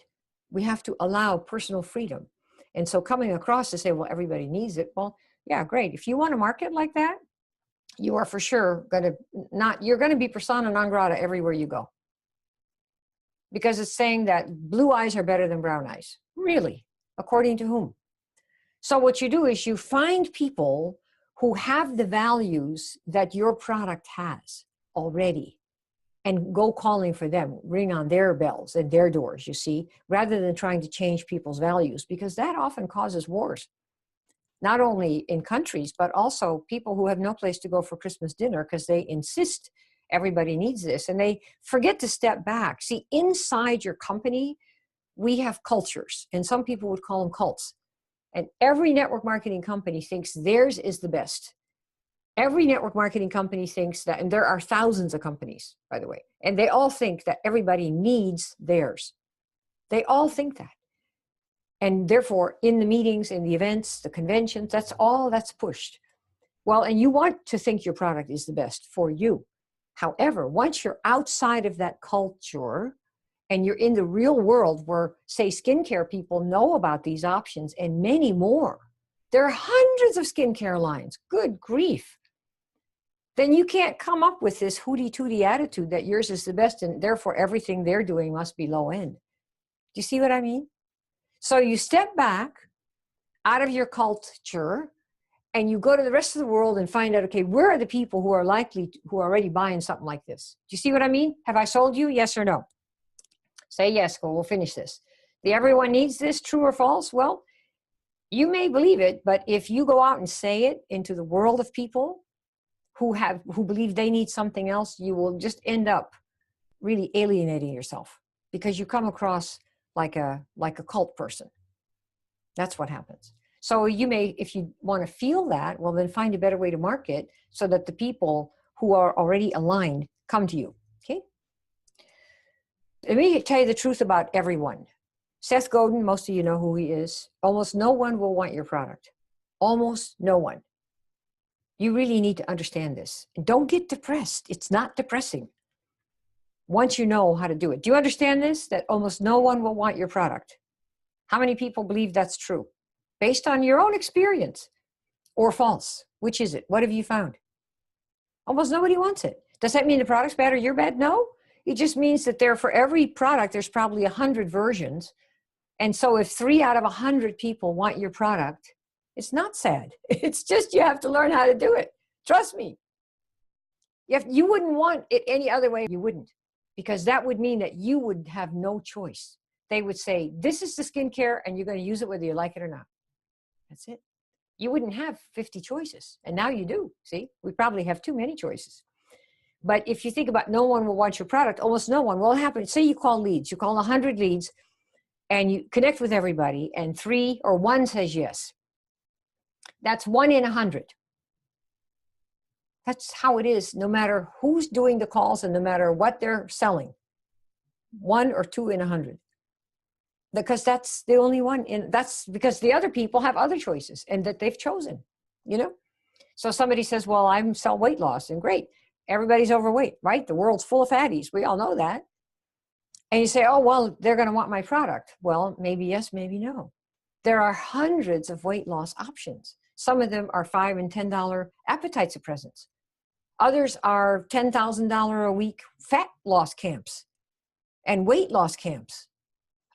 A: We have to allow personal freedom. And so coming across to say, well, everybody needs it. Well, yeah, great. If you want to market like that, you are for sure you're going to be persona non grata everywhere you go. Because it's saying that blue eyes are better than brown eyes. Really? According to whom? So what you do is you find people who have the values that your product has already and go calling for them, ring on their bells and their doors, you see, rather than trying to change people's values, because that often causes wars. Not only in countries, but also people who have no place to go for Christmas dinner because they insist everybody needs this and they forget to step back. See, inside your company, we have cultures, and some people would call them cults. And every network marketing company thinks theirs is the best. Every network marketing company thinks that, and there are thousands of companies, by the way, and they all think that everybody needs theirs. They all think that. And therefore, in the meetings, in the events, the conventions, that's all that's pushed. Well, and you want to think your product is the best for you. However, once you're outside of that culture and you're in the real world where, say, skincare people know about these options and many more, there are hundreds of skincare lines, good grief, then you can't come up with this hooty-tooty attitude that yours is the best and therefore everything they're doing must be low end. Do you see what I mean? So you step back out of your culture and you go to the rest of the world and find out, okay, where are the people who are already buying something like this? Do you see what I mean? Have I sold you? Yes or no? Say yes, we'll finish this. The everyone needs this, true or false? Well, you may believe it, but if you go out and say it into the world of people who believe they need something else, you will just end up really alienating yourself because you come across like a cult person. That's what happens. So you may, if you want to feel that, well, then find a better way to market so that the people who are already aligned come to you, okay? Let me tell you the truth about everyone. Seth Godin, most of you know who he is. Almost no one will want your product. Almost no one. You really need to understand this. And don't get depressed. It's not depressing once you know how to do it. Do you understand this? That almost no one will want your product. How many people believe that's true? Based on your own experience or false? Which is it? What have you found? Almost nobody wants it. Does that mean the product's bad or you're bad? No. It just means that for every product, there's probably 100 versions. And so if 3 out of 100 people want your product, it's not sad. It's just you have to learn how to do it. Trust me. You wouldn't want it any other way. You wouldn't. Because that would mean that you would have no choice. They would say, this is the skincare and you're going to use it whether you like it or not. That's it. You wouldn't have 50 choices. And now you do. See, we probably have too many choices. But if you think about no one will want your product, almost no one will happen. Say you call leads. You call 100 leads and you connect with everybody and 3 or 1 says yes. That's 1 in 100. That's how it is, no matter who's doing the calls and no matter what they're selling. 1 or 2 in 100. because that's the only one in, that's because the other people have other choices and that they've chosen, you know? So somebody says, well, I'm sell weight loss, and great. Everybody's overweight, right? The world's full of fatties. We all know that. And you say, oh, well, they're going to want my product. Well, maybe yes, maybe no. There are hundreds of weight loss options. Some of them are $5 and $10 appetite suppressants. Others are $10,000 a week fat loss camps and weight loss camps.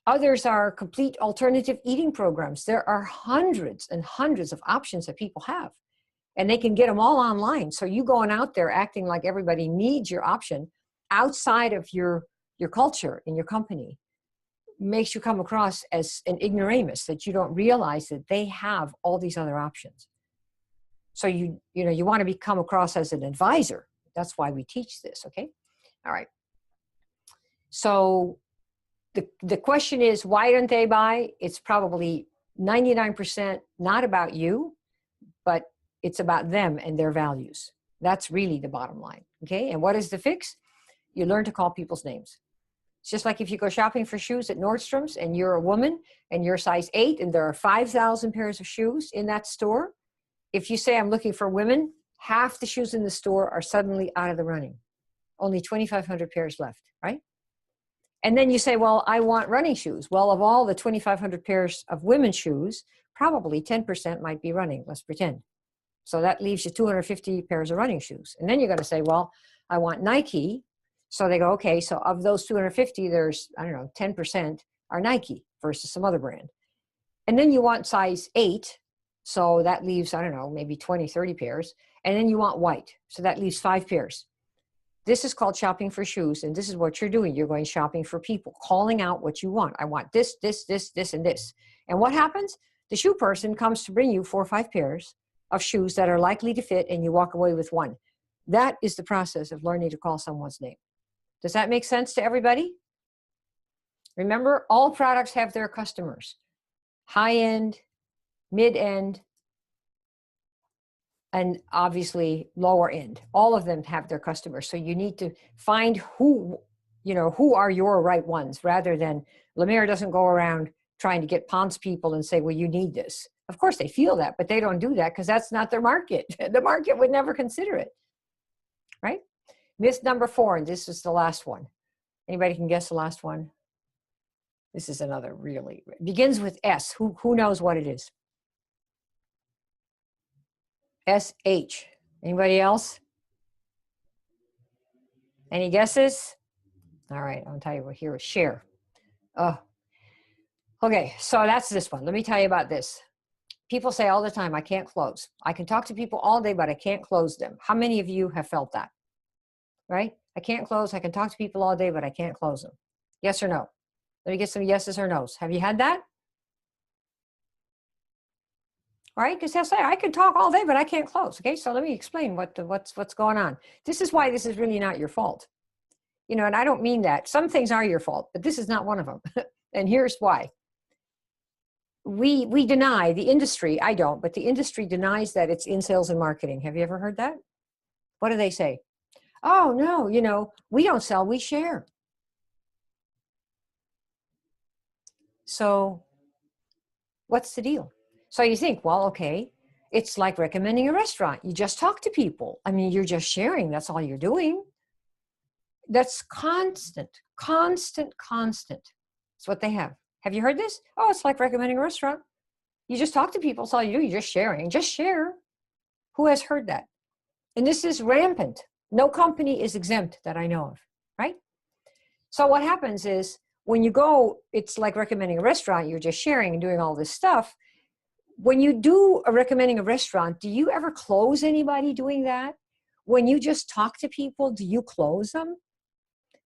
A: Others are complete alternative eating programs. There are hundreds and hundreds of options that people have, and they can get them all online. So you going out there acting like everybody needs your option outside of your culture in your company makes you come across as an ignoramus, that you don't realize that they have all these other options. So you want to come across as an advisor. That's why we teach this, okay? All right. So the question is, why don't they buy? It's probably 99% not about you, but it's about them and their values. That's really the bottom line, okay? And what is the fix? You learn to call people's names. It's just like if you go shopping for shoes at Nordstrom's and you're a woman and you're size 8 and there are 5,000 pairs of shoes in that store. If you say, I'm looking for women, half the shoes in the store are suddenly out of the running. Only 2,500 pairs left, right? And then you say, well, I want running shoes. Well, of all the 2,500 pairs of women's shoes, probably 10% might be running, let's pretend. So that leaves you 250 pairs of running shoes. And then you're going to say, well, I want Nike. So they go, okay, so of those 250, there's, I don't know, 10% are Nike versus some other brand. And then you want size 8. So that leaves, I don't know, maybe 20, 30 pairs. And then you want white. So that leaves 5 pairs. This is called shopping for shoes. And this is what you're doing. You're going shopping for people, calling out what you want. I want this, this, this, this, and this. And what happens? The shoe person comes to bring you 4 or 5 pairs of shoes that are likely to fit, and you walk away with one. That is the process of learning to call someone's name. Does that make sense to everybody? Remember, all products have their customers. High-end, mid-end, and obviously lower end. All of them have their customers. So you need to find who are your right ones, rather than Lemire doesn't go around trying to get Ponce people and say, well, you need this. Of course they feel that, but they don't do that because that's not their market. The market would never consider it, right? Myth number 4, and this is the last one. Anybody can guess the last one? This is another really, begins with S. Who knows what it is? SH. Anybody else? Any guesses? All right, I'll tell you what here is share. Okay, so that's this one. Let me tell you about this. People say all the time, I can't close. I can talk to people all day, but I can't close them. How many of you have felt that? Right? I can't close. I can talk to people all day, but I can't close them. Yes or no? Let me get some yeses or nos. Have you had that? Right? Because they'll say, I can talk all day, but I can't close. Okay, so let me explain what's going on. This is why this is really not your fault. And I don't mean that. Some things are your fault, but this is not one of them. And here's why. We deny, the industry, I don't, but the industry denies that it's in sales and marketing. Have you ever heard that? What do they say? Oh, no, we don't sell, we share. So what's the deal? So you think, well, okay, it's like recommending a restaurant. You just talk to people. I mean, you're just sharing. That's all you're doing. That's constant. That's what they have. Have you heard this? Oh, it's like recommending a restaurant. You just talk to people. That's all you do. You're just sharing. Just share. Who has heard that? And this is rampant. No company is exempt that I know of, right? So what happens is when you go, it's like recommending a restaurant. You're just sharing and doing all this stuff. When you do recommending a restaurant, do you ever close anybody doing that? When you just talk to people, do you close them?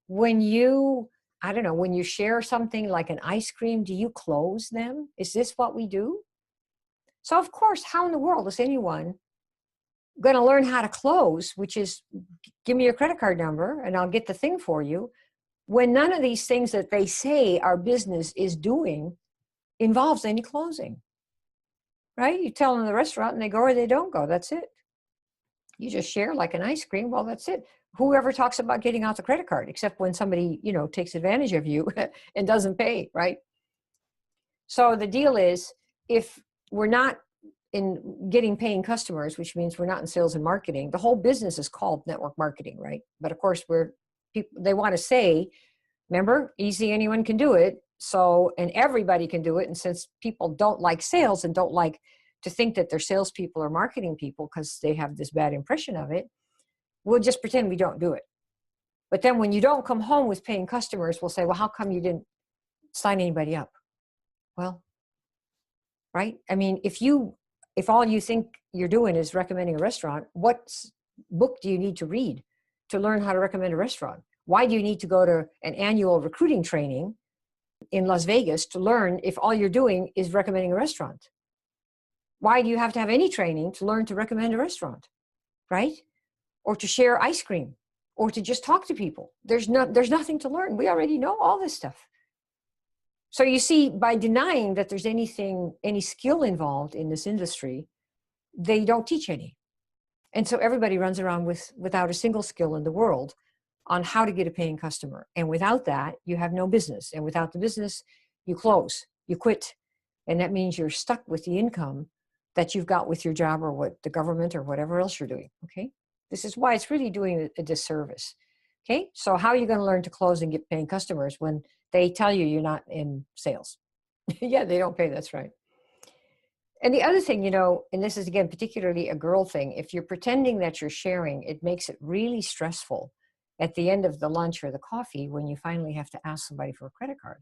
A: When you, I don't know, when you share something like an ice cream, do you close them? Is this what we do? So of course, how in the world is anyone going to learn how to close, which is give me your credit card number and I'll get the thing for you, when none of these things that they say our business is doing involves any closing, right? You tell them the restaurant and they go or they don't go. That's it. You just share like an ice cream. Well, that's it. Whoever talks about getting out the credit card, except when somebody, takes advantage of you and doesn't pay, right? So the deal is, if we're not in getting paying customers, which means we're not in sales and marketing, the whole business is called network marketing, right? But of course, they want to say, remember, easy, anyone can do it. So, and everybody can do it. And since people don't like sales and don't like to think that they're salespeople or marketing people because they have this bad impression of it, we'll just pretend we don't do it. But then when you don't come home with paying customers, we'll say, well, how come you didn't sign anybody up? Well, right? I mean, if all you think you're doing is recommending a restaurant, what book do you need to read to learn how to recommend a restaurant? Why do you need to go to an annual recruiting training in Las Vegas to learn if all you're doing is recommending a restaurant? Why do you have to have any training to learn to recommend a restaurant, right? Or to share ice cream, or to just talk to people? There's nothing to learn. We already know all this stuff. So you see, by denying that there's any skill involved in this industry, they don't teach any. And so everybody runs around without a single skill in the world on how to get a paying customer. And without that, you have no business. And without the business, you close, you quit. And that means you're stuck with the income that you've got with your job or what the government or whatever else you're doing, okay? This is why it's really doing a disservice, okay? So how are you going to learn to close and get paying customers when they tell you you're not in sales? Yeah, they don't pay, that's right. And the other thing, and this is, again, particularly a girl thing, if you're pretending that you're sharing, it makes it really stressful at the end of the lunch or the coffee when you finally have to ask somebody for a credit card.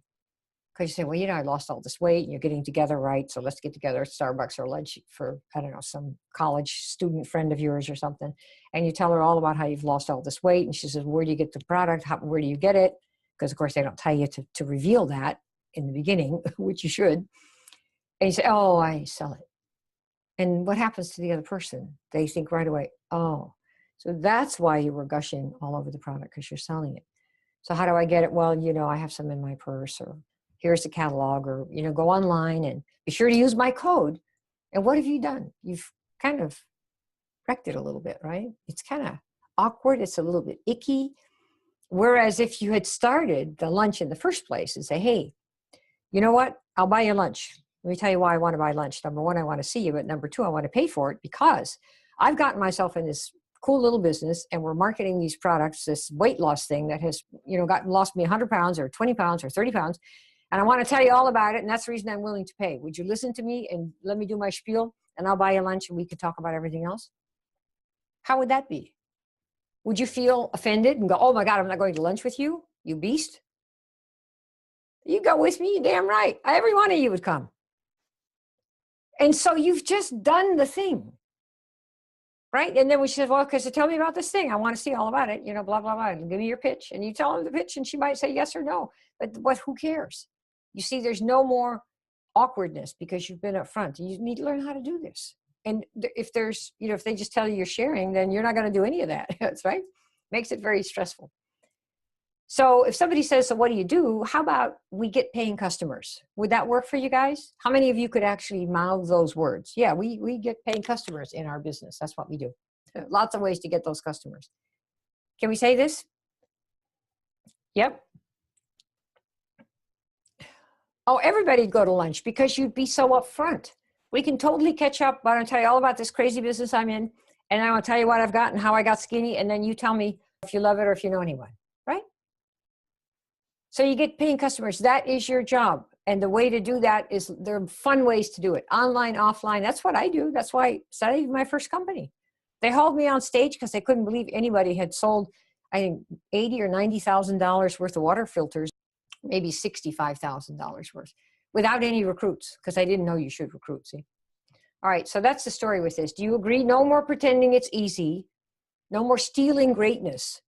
A: Because you say, well, I lost all this weight and you're getting together, right? So let's get together at Starbucks or lunch for, I don't know, some college student friend of yours or something. And you tell her all about how you've lost all this weight. And she says, where do you get the product? Where do you get it? Because, of course, they don't tell you to reveal that in the beginning, which you should. And you say, oh, I sell it. And what happens to the other person? They think right away, oh, so that's why you were gushing all over the product, because you're selling it. So how do I get it? Well, I have some in my purse, or here's the catalog, or, go online and be sure to use my code. And what have you done? You've kind of wrecked it a little bit, right? It's kind of awkward. It's a little bit icky. Whereas if you had started the lunch in the first place and say, hey, you know what? I'll buy you lunch. Let me tell you why I want to buy lunch. Number one, I want to see you. But number two, I want to pay for it because I've gotten myself in this cool little business and we're marketing these products, this weight loss thing that has, lost me 100 pounds or 20 pounds or 30 pounds. And I want to tell you all about it. And that's the reason I'm willing to pay. Would you listen to me and let me do my spiel, and I'll buy you lunch and we could talk about everything else? How would that be? Would you feel offended and go, oh my God, I'm not going to lunch with you, you beast? You go with me, you're damn right. Every one of you would come. And so you've just done the thing, right? And then we said, well, okay, so tell me about this thing. I want to see all about it, blah, blah, blah. Give me your pitch. And you tell them the pitch and she might say yes or no. But who cares? You see, there's no more awkwardness because you've been up front. You need to learn how to do this. And if there's, if they just tell you you're sharing, then you're not going to do any of that. That's right. Makes it very stressful. So if somebody says, so what do? How about we get paying customers? Would that work for you guys? How many of you could actually mouth those words? Yeah, we get paying customers in our business. That's what we do. Lots of ways to get those customers. Can we say this? Yep. Oh, everybody'd go to lunch because you'd be so upfront. We can totally catch up. I'm going to tell you all about this crazy business I'm in. And I will tell you what I've got and how I got skinny. And then you tell me if you love it or if you know anyone, right? So you get paying customers. That is your job. And the way to do that is, there are fun ways to do it. Online, offline. That's what I do. That's why I started my first company. They hauled me on stage because they couldn't believe anybody had sold, I think, $80,000 or $90,000 worth of water filters, maybe $65,000 worth, without any recruits, because I didn't know you should recruit, see? All right, so that's the story with this. Do you agree? No more pretending it's easy. No more stealing greatness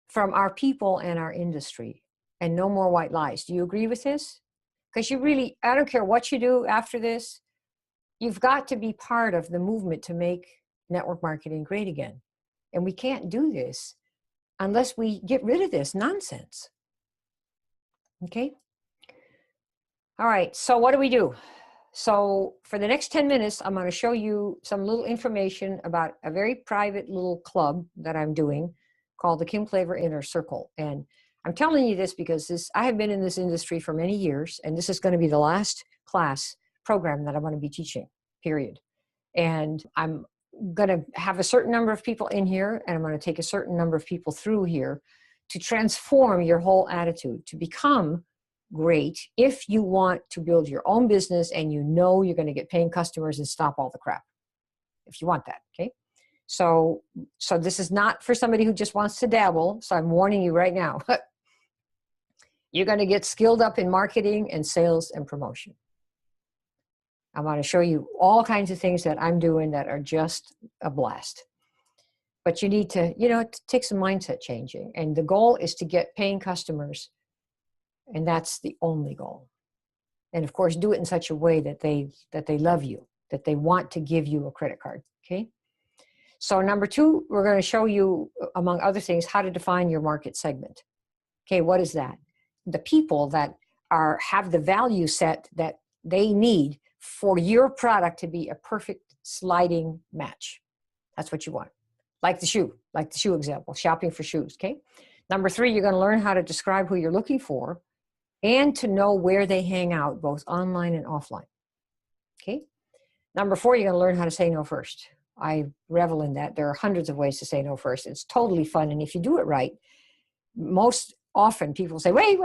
A: from our people and our industry. And no more white lies. Do you agree with this? Because you really, I don't care what you do after this, you've got to be part of the movement to make network marketing great again. And we can't do this unless we get rid of this nonsense. Okay? All right, so what do? So for the next 10 minutes, I'm going to show you some little information about a very private little club that I'm doing called the Klaver Inner Circle. And I'm telling you this because I have been in this industry for many years, and this is going to be the last class program that I'm going to be teaching, period. And I'm going to have a certain number of people in here, and I'm going to take a certain number of people through here to transform your whole attitude, to become great if you want to build your own business and you know you're going to get paying customers and stop all the crap. If you want that, okay? So this is not for somebody who just wants to dabble. So I'm warning you right now. You're going to get skilled up in marketing and sales and promotion. I want to show you all kinds of things that I'm doing that are just a blast. But you need to, take some mindset changing. And the goal is to get paying customers. And that's the only goal. And of course, do it in such a way that they love you, that they want to give you a credit card, okay? So number 2, we're going to show you, among other things, how to define your market segment. Okay, what is that? The people that have the value set that they need for your product to be a perfect sliding match. That's what you want. Like the shoe example, shopping for shoes, okay? Number 3, you're going to learn how to describe who you're looking for and to know where they hang out, both online and offline, okay? Number 4, you're going to learn how to say no first. I revel in that. There are hundreds of ways to say no first. It's totally fun. And if you do it right, most often people say, wait.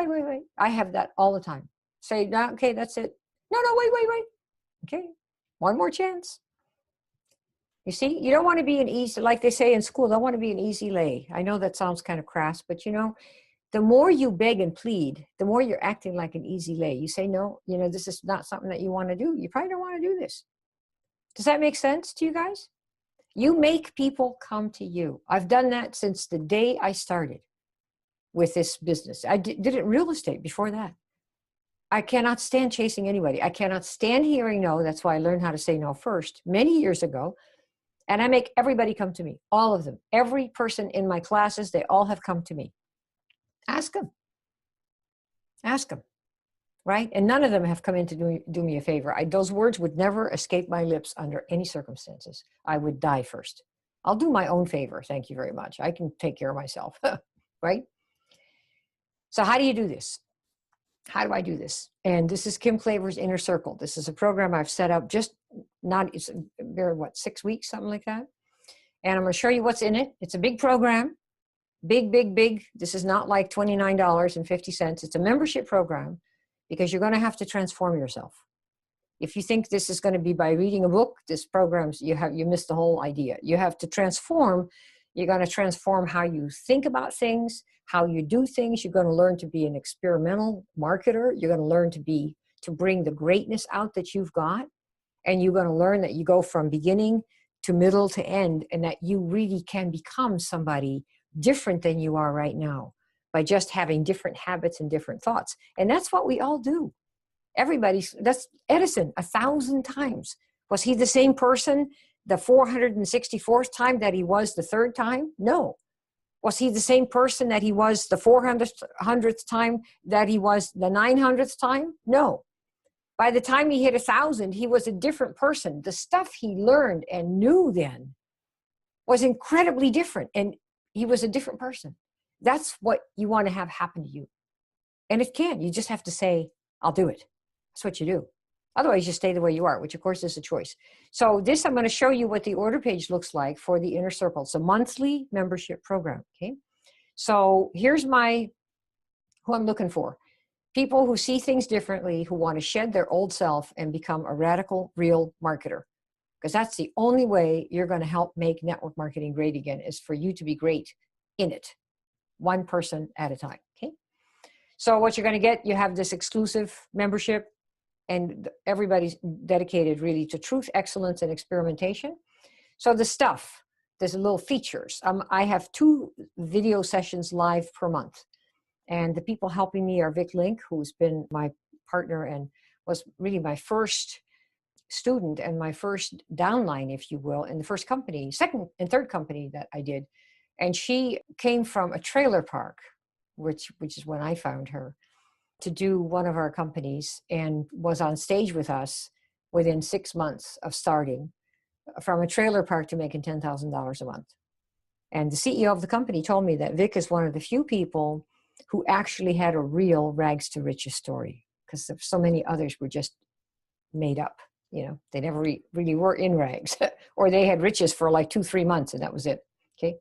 A: I have that all the time. Say, no, okay, that's it. No, wait. Okay, one more chance. You see, you don't want to be an easy, like they say in school, don't want to be an easy lay. I know that sounds kind of crass, but the more you beg and plead, the more you're acting like an easy lay. You say, no, this is not something that you want to do. You probably don't want to do this. Does that make sense to you guys? You make people come to you. I've done that since the day I started with this business. I did it in real estate before that. I cannot stand chasing anybody. I cannot stand hearing no. That's why I learned how to say no first many years ago. And I make everybody come to me, all of them. Every person in my classes, they all have come to me. Ask them, right? And none of them have come in to do me a favor. Those words would never escape my lips under any circumstances. I would die first. I'll do my own favor. Thank you very much. I can take care of myself, right? So how do you do this? How do I do this? And this is Kim Klaver's Inner Circle. This is a program I've set up it's 6 weeks, something like that. And I'm going to show you what's in it. It's a big program. Big. This is not like $29.50. It's a membership program because you're going to have to transform yourself. If you think this is going to be by reading a book, this program's, you missed the whole idea. You have to transform. You're going to transform how you think about things, how you do things. You're going to learn to be an experimental marketer. You're going to learn to bring the greatness out that you've got. And you're going to learn that you go from beginning to middle to end, and that you really can become somebody different than you are right now by just having different habits and different thoughts. And that's what we all do. That's Edison 1,000 times. Was he the same person the 464th time that he was the 3rd time? No. Was he the same person that he was the 400th time that he was the 900th time? No. By the time he hit 1,000, he was a different person. The stuff he learned and knew then was incredibly different, and he was a different person. That's what you want to have happen to you. And it can. You just have to say, I'll do it. That's what you do. Otherwise, you stay the way you are, which of course is a choice. So I'm going to show you what the order page looks like for the Inner Circle. It's a monthly membership program, okay? So here's who I'm looking for. People who see things differently, who want to shed their old self and become a radical, real marketer. Because that's the only way you're going to help make network marketing great again, is for you to be great in it, one person at a time, okay? So what you're going to get, you have this exclusive membership, and everybody's dedicated really to truth, excellence, and experimentation. So there's little features. I have 2 video sessions live per month. And the people helping me are Vic Link, who's been my partner and was really my first student and my first downline, if you will, in the first company, second and third company that I did. And she came from a trailer park, which is when I found her, to do one of our companies, and was on stage with us within 6 months of starting, from a trailer park to making $10,000 a month. And the CEO of the company told me that Vic is one of the few people who actually had a real rags to riches story, because so many others were just made up. They never really were in rags or they had riches for like 2-3 months and that was it. Okay.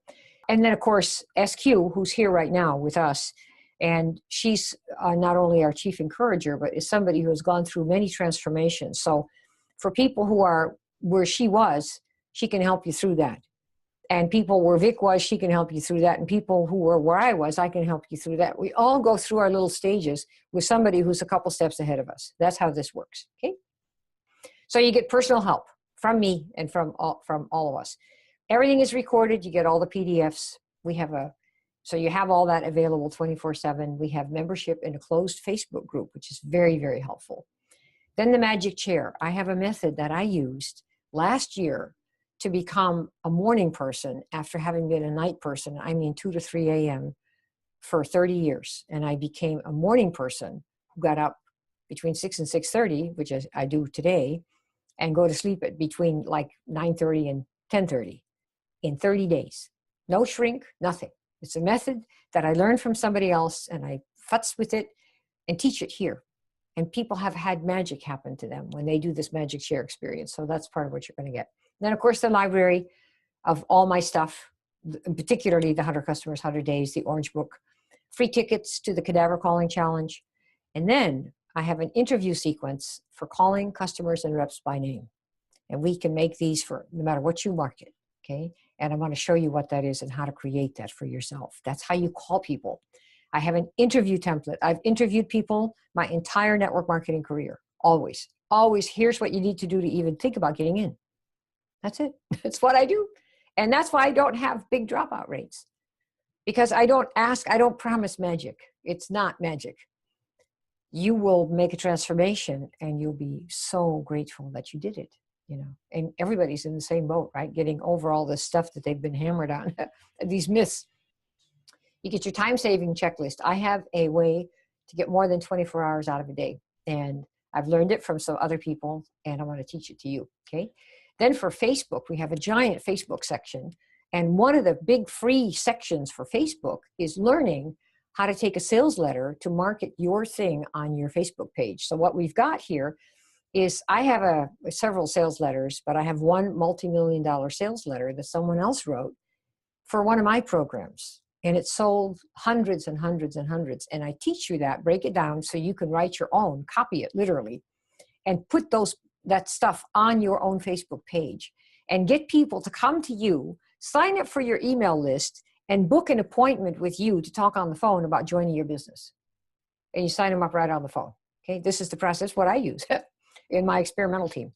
A: And then of course, SQ, who's here right now with us, and she's not only our chief encourager, but is somebody who has gone through many transformations. So for people who are where she was, she can help you through that. And people where Vic was, she can help you through that. And people who were where I was, I can help you through that. We all go through our little stages with somebody who's a couple steps ahead of us. That's how this works, okay? So you get personal help from me and from all of us. Everything is recorded. You get all the PDFs. So you have all that available 24/7. We have membership in a closed Facebook group, which is very, very helpful. Then the magic chair. I have a method that I used last year to become a morning person after having been a night person. I mean 2 to 3 a.m. for 30 years. And I became a morning person who got up between 6 and 6:30, which I do today, and go to sleep at between like 9:30 and 10:30 in 30 days. No shrink, nothing. It's a method that I learned from somebody else and I futz with it and teach it here. And people have had magic happen to them when they do this magic share experience. So that's part of what you're going to get. Then, of course, the library of all my stuff, particularly the 100 Customers, 100 Days, the Orange Book, free tickets to the Cadaver Calling Challenge. And then I have an interview sequence for calling customers and reps by name. And we can make these for no matter what you market, okay? And I want to show you what that is and how to create that for yourself. That's how you call people. I have an interview template. I've interviewed people my entire network marketing career, always. Always, here's what you need to do to even think about getting in. That's it. That's what I do. And that's why I don't have big dropout rates. Because I don't promise magic. It's not magic. You will make a transformation and you'll be so grateful that you did it, And everybody's in the same boat, right? Getting over all this stuff that they've been hammered on, these myths. You get your time-saving checklist. I have a way to get more than 24 hours out of a day. And I've learned it from some other people, and I want to teach it to you, okay? Then for Facebook, we have a giant Facebook section. And one of the big free sections for Facebook is learning how to take a sales letter to market your thing on your Facebook page. So what we've got here is I have several sales letters, but I have one multi-million-dollar sales letter that someone else wrote for one of my programs. And it sold hundreds and hundreds and hundreds. And I teach you that, break it down so you can write your own, copy it literally, and put that stuff on your own Facebook page and get people to come to you, sign up for your email list, and book an appointment with you to talk on the phone about joining your business. And you sign them up right on the phone. Okay, this is the process, what I use in my experimental team.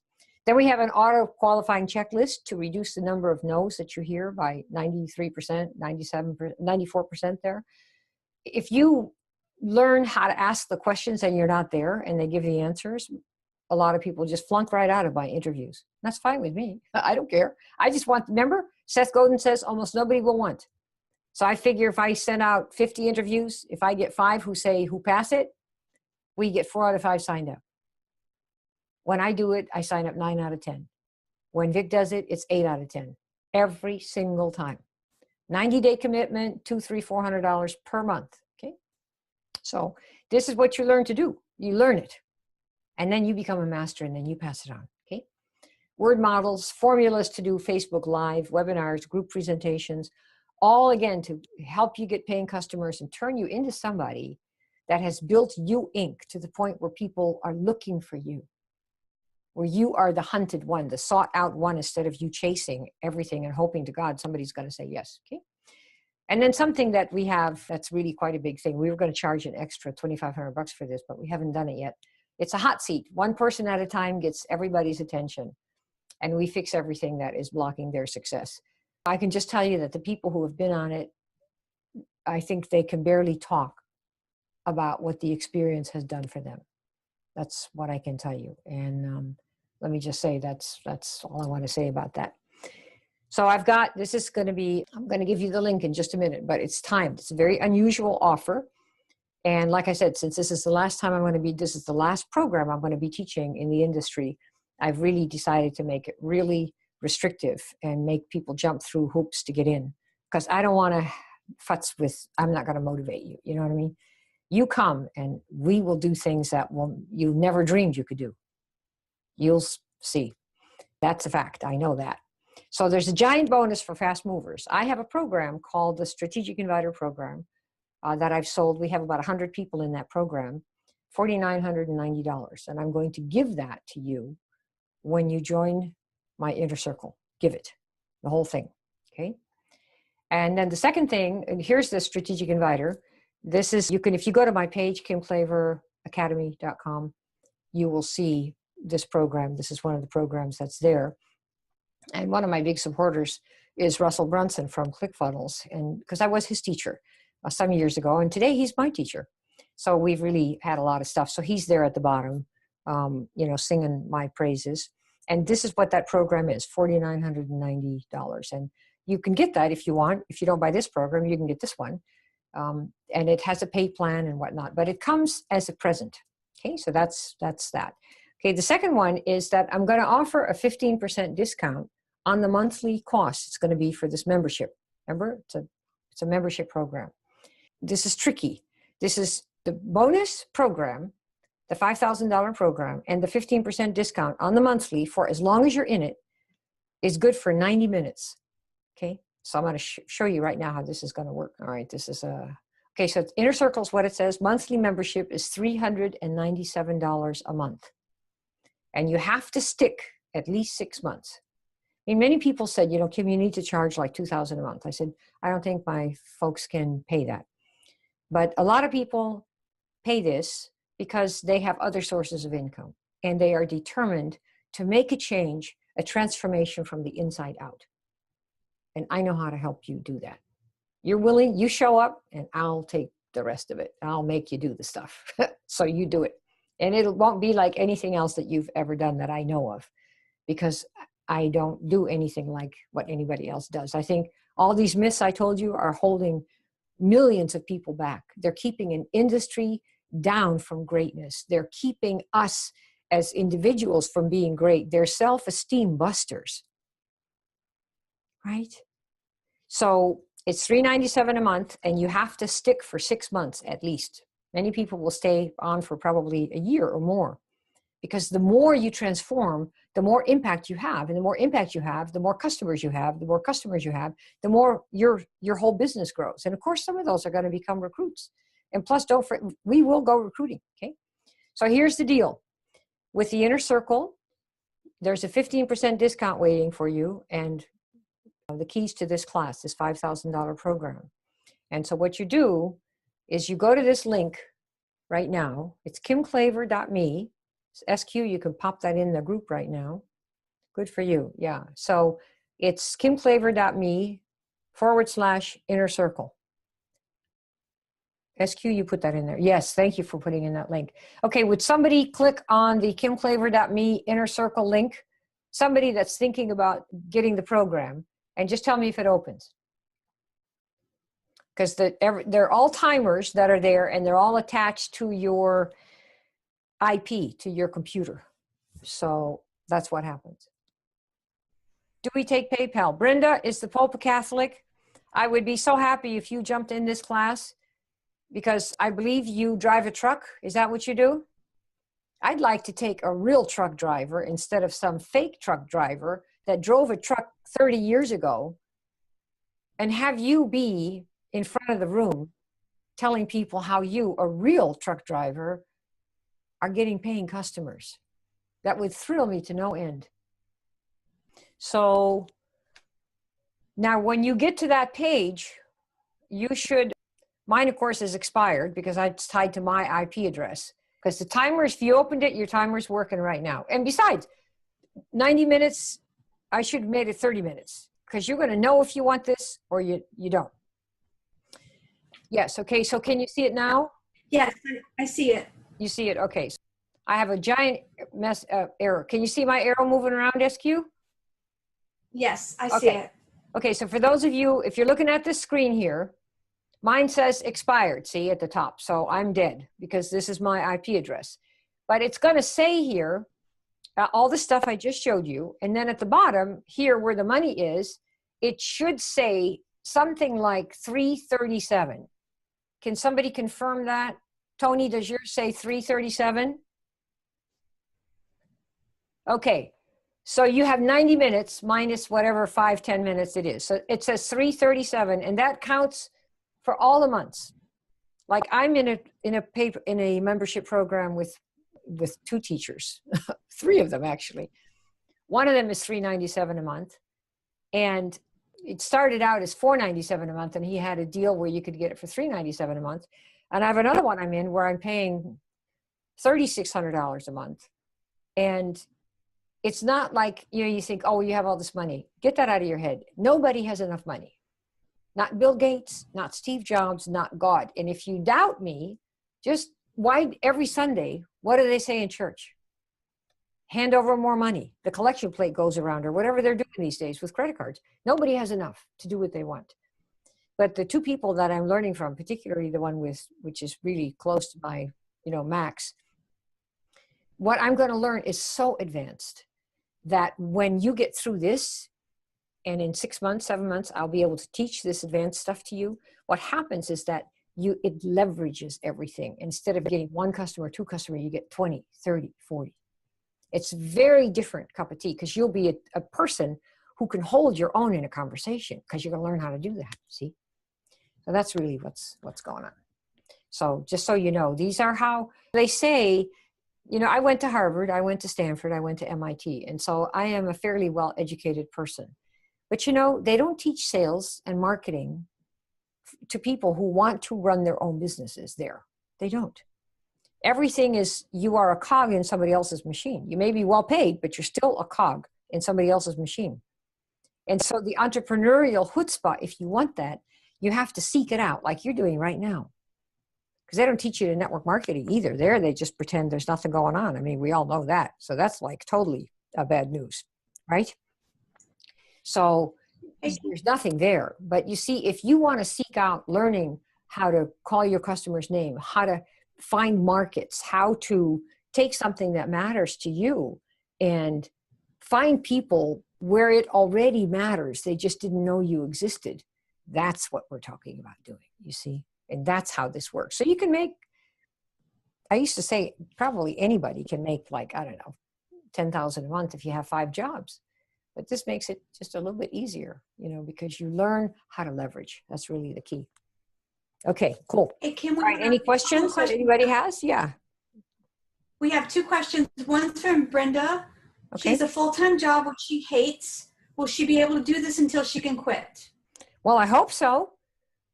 A: Then we have an auto-qualifying checklist to reduce the number of no's that you hear by 93%, 97%, 94% there. If you learn how to ask the questions and you're not there and they give you the answers, a lot of people just flunk right out of my interviews. That's fine with me. I don't care. I just want, remember, Seth Godin says almost nobody will want. So I figure if I send out 50 interviews, if I get 5 who pass it, we get 4 out of 5 signed up. When I do it, I sign up 9 out of 10. When Vic does it, it's 8 out of 10. Every single time. 90-day commitment, $200, $300, $400 per month. Okay. So this is what you learn to do. You learn it. And then you become a master and then you pass it on. Okay. Word models, formulas to do Facebook Live, webinars, group presentations, all again to help you get paying customers and turn you into somebody that has built you Inc. to the point where people are looking for you. Where you are the hunted one, the sought out one, instead of you chasing everything and hoping to God somebody's going to say yes. Okay. And then something that we have that's really quite a big thing. We were going to charge an extra $2,500 for this, but we haven't done it yet. It's a hot seat. One person at a time gets everybody's attention. And we fix everything that is blocking their success. I can just tell you that the people who have been on it, I think they can barely talk about what the experience has done for them. That's what I can tell you. And let me just say that's all I want to say about that. So I'm going to give you the link in just a minute, but it's timed. It's a very unusual offer. And like I said, since this is the last program I'm going to be teaching in the industry, I've really decided to make it really restrictive and make people jump through hoops to get in. Because I don't want to futz with, I'm not going to motivate you. You know what I mean? You come and we will do things that you never dreamed you could do. You'll see. That's a fact. I know that. So there's a giant bonus for fast movers. I have a program called the Strategic Inviter Program that I've sold. We have about 100 people in that program, $4,990. And I'm going to give that to you when you join my inner circle. Give it, the whole thing, okay? And then the second thing, and here's the Strategic Inviter. This is, you can, if you go to my page, kimklaveracademy.com, you will see this program. This is one of the programs that's there. And one of my big supporters is Russell Brunson from ClickFunnels, and because I was his teacher some years ago, and today he's my teacher. So we've really had a lot of stuff. So he's there at the bottom, you know, singing my praises. And this is what that program is, $4,990. And you can get that if you want. If you don't buy this program, you can get this one. And it has a pay plan and whatnot, but it comes as a present. Okay, so that's that. Okay, the second one is that I'm going to offer a 15% discount on the monthly cost it's going to be for this membership. Remember, it's a membership program. This is tricky. This is the bonus program, the $5,000 program, and the 15% discount on the monthly for as long as you're in it is good for 90 minutes. Okay, so I'm going to show you right now how this is going to work. All right, this is okay, so Inner Circle's what it says. Monthly membership is $397 a month. And you have to stick at least 6 months. I mean, many people said, you know, Kim, you need to charge like $2,000 a month. I said, I don't think my folks can pay that. But a lot of people pay this because they have other sources of income and they are determined to make a change, a transformation from the inside out. And I know how to help you do that. You're willing, you show up and I'll take the rest of it. I'll make you do the stuff. So you do it. And it won't be like anything else that you've ever done that I know of, because I don't do anything like what anybody else does. I think all these myths I told you are holding millions of people back. They're keeping an industry down from greatness. They're keeping us as individuals from being great. They're self-esteem busters, right? So it's $397 a month, and you have to stick for 6 months at least. Many people will stay on for probably a year or more, because the more you transform, the more impact you have. And the more impact you have, the more customers you have. The more customers you have, the more your whole business grows. And of course, some of those are going to become recruits. And plus, we will go recruiting, okay? So here's the deal. With the Inner Circle, there's a 15% discount waiting for you. And the keys to this class, this $5,000 program. And so what you do is you go to this link right now. It's kimklaver.me. SQ, you can pop that in the group right now. Good for you. Yeah. So it's kimklaver.me/inner circle. SQ, you put that in there. Yes. Thank you for putting in that link. Okay. Would somebody click on the kimklaver.me inner circle link? Somebody that's thinking about getting the program, and just tell me if it opens. Because they're all timers that are there, and they're all attached to your IP, to your computer. So that's what happens. Do we take PayPal? Brenda, is the Pope a Catholic? I would be so happy if you jumped in this class, because I believe you drive a truck. Is that what you do? I'd like to take a real truck driver instead of some fake truck driver that drove a truck 30 years ago, and have you be in front of the room telling people how you, a real truck driver, are getting paying customers. That would thrill me to no end. So now when you get to that page, you should, mine of course is expired because it's tied to my IP address. Because the timer, if you opened it, your timer's working right now. And besides, 90 minutes, I should have made it 30 minutes. Because you're going to know if you want this or you don't. Yes, okay, so can you see it now?
B: Yes, I see it.
A: You see it, okay. So I have a giant error. Can you see my arrow moving around, SQ?
B: Yes, I see it.
A: Okay, so for those of you, if you're looking at this screen here, mine says expired, see, at the top. So I'm dead because this is my IP address. But it's going to say here, all the stuff I just showed you. And then at the bottom here where the money is, it should say something like 337. Can somebody confirm that? Tony, does yours say 337? Okay. So you have 90 minutes minus whatever 5-10 minutes it is. So it says 337, and that counts for all the months. Like I'm in a membership program with 2 teachers, 3 of them actually. One of them is $397 a month, and it started out as $497 a month, and he had a deal where you could get it for $397 a month. And I have another one I'm in where I'm paying $3,600 a month, and it's not like, you think, oh, you have all this money. Get that out of your head. Nobody has enough money. Not Bill Gates, not Steve Jobs, not God. And if you doubt me, just why every Sunday, what do they say in church? Hand over more money. The collection plate goes around, or whatever they're doing these days with credit cards. Nobody has enough to do what they want. But the 2 people that I'm learning from, particularly the one which is really close to my, max, what I'm going to learn is so advanced that when you get through this, and in 6 months, 7 months, I'll be able to teach this advanced stuff to you. What happens is that it leverages everything. Instead of getting 1 customer, 2 customers, you get 20, 30, 40. It's very different cup of tea, because you'll be a person who can hold your own in a conversation, because you're going to learn how to do that. See? So that's really what's going on. So just so you know, these are how they say. I went to Harvard, I went to Stanford, I went to MIT. And so I am a fairly well-educated person. But they don't teach sales and marketing to people who want to run their own businesses there. They don't. Everything is, you are a cog in somebody else's machine. You may be well paid, but you're still a cog in somebody else's machine. And so the entrepreneurial chutzpah, if you want that, you have to seek it out like you're doing right now. Because they don't teach you to network marketing either. There, they just pretend there's nothing going on. I mean, we all know that. So that's like totally bad news, right? So there's nothing there. But you see, if you want to seek out learning how to call your customer's name, how to find markets, how to take something that matters to you and find people where it already matters, they just didn't know you existed. That's what we're talking about doing, you see? And that's how this works. So you can make, I used to say, probably anybody can make like, I don't know, 10,000 a month if you have 5 jobs. But this makes it just a little bit easier, because you learn how to leverage. That's really the key. Okay, cool.
B: Hey, Kim,
A: all right, any questions that anybody has? Yeah.
B: We have 2 questions. One's from Brenda.
A: Okay.
B: She has a full-time job which she hates. Will she be able to do this until she can quit?
A: Well, I hope so.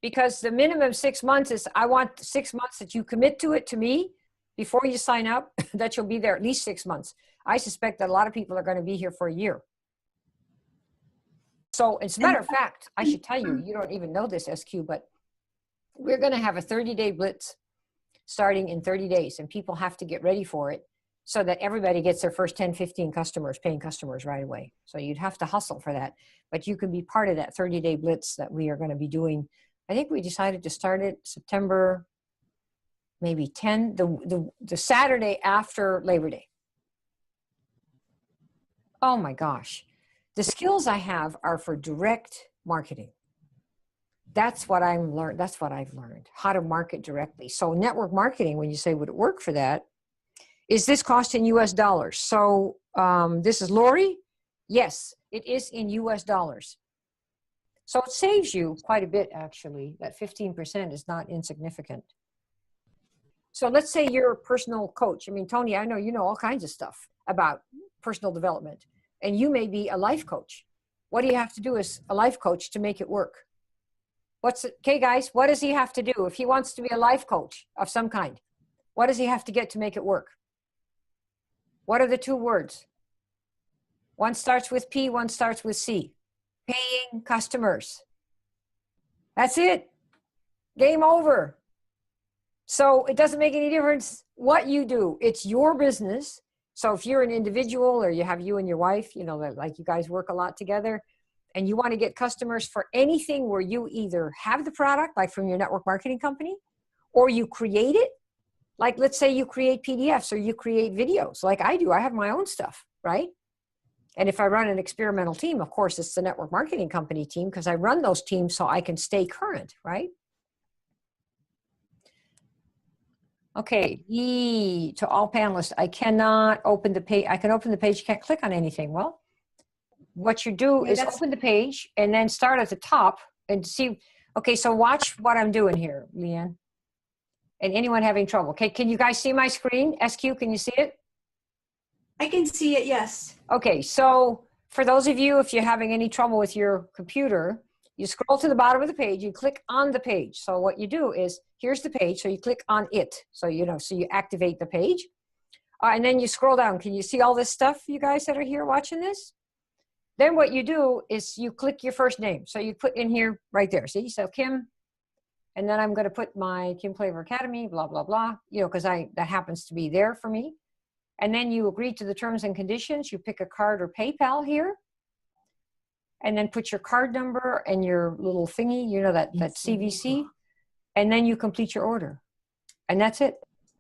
A: Because the minimum 6 months is, I want 6 months that you commit to it to me before you sign up, that you'll be there at least 6 months. I suspect that a lot of people are going to be here for a year. So as a matter of fact, I should tell you, you don't even know this, SQ, but we're going to have a 30-day blitz starting in 30 days, and people have to get ready for it so that everybody gets their first 10, 15 customers, paying customers right away. So you'd have to hustle for that. But you can be part of that 30-day blitz that we are going to be doing. I think we decided to start it September, maybe 10, the Saturday after Labor Day. Oh my gosh. The skills I have are for direct marketing. That's what I've learned, how to market directly. So network marketing, when you say, would it work for that? Is this cost in US dollars? So this is Lori. Yes, it is in US dollars. So it saves you quite a bit, actually. That 15% is not insignificant. So let's say you're a personal coach. I mean, Tony, I know you know all kinds of stuff about personal development, and you may be a life coach. What do you have to do as a life coach to make it work? Okay, guys, what does he have to do if he wants to be a life coach of some kind? What does he have to get to make it work? What are the 2 words? One starts with P, one starts with C. Paying customers. That's it. Game over. So it doesn't make any difference what you do. It's your business. So if you're an individual, or you have you and your wife, like you guys work a lot together, and you want to get customers for anything where you either have the product, like from your network marketing company, or you create it. Like, let's say you create PDFs or you create videos like I do. I have my own stuff, right? And if I run an experimental team, of course, it's the network marketing company team, because I run those teams so I can stay current, right? Okay, to all panelists, I cannot open the page. I can open the page, you can't click on anything. Well, what you do is open the page and then start at the top and see. Okay, so watch what I'm doing here, Leanne. And anyone having trouble. Okay, can you guys see my screen? SQ, can you see it?
B: I can see it, yes.
A: Okay, so for those of you, if you're having any trouble with your computer, you scroll to the bottom of the page, you click on the page. So what you do is, here's the page, so you click on it. So, so you activate the page. And then you scroll down. Can you see all this stuff, you guys that are here watching this? Then what you do is you click your first name. So you put in here, right there, see? So Kim, and then I'm gonna put my Kim Klaver Academy, blah, blah, blah, because that happens to be there for me. And then you agree to the terms and conditions. You pick a card or PayPal here. And then put your card number and your little thingy, that CVC. And then you complete your order. And that's it.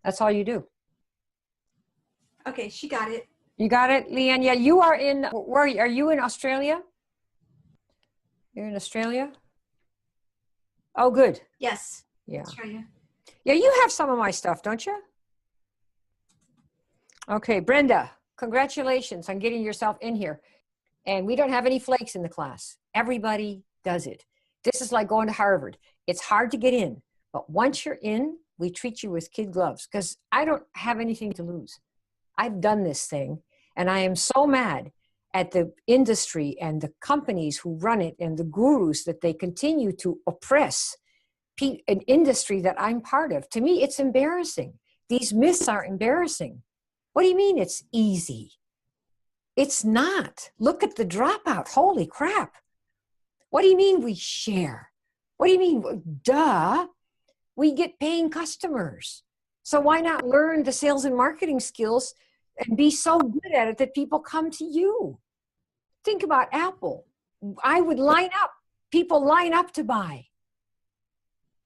A: That's all you do.
B: Okay, she got it.
A: You got it, Leanne? Yeah, you are in, where are you in Australia? You're in Australia? Oh, good.
B: Yes.
A: Yeah.
B: Australia.
A: Yeah, you have some of my stuff, don't you? Okay, Brenda, congratulations on getting yourself in here. And we don't have any flakes in the class. Everybody does it. This is like going to Harvard. It's hard to get in, but once you're in, we treat you with kid gloves because I don't have anything to lose. I've done this thing, and I am so mad at the industry and the companies who run it and the gurus that they continue to oppress an industry that I'm part of. To me, it's embarrassing. These myths are embarrassing. What do you mean it's easy? It's not. Look at the dropout. Holy crap. What do you mean we share? What do you mean? Duh. We get paying customers. So why not learn the sales and marketing skills and be so good at it that people come to you? Think about Apple. I would line up. People line up to buy.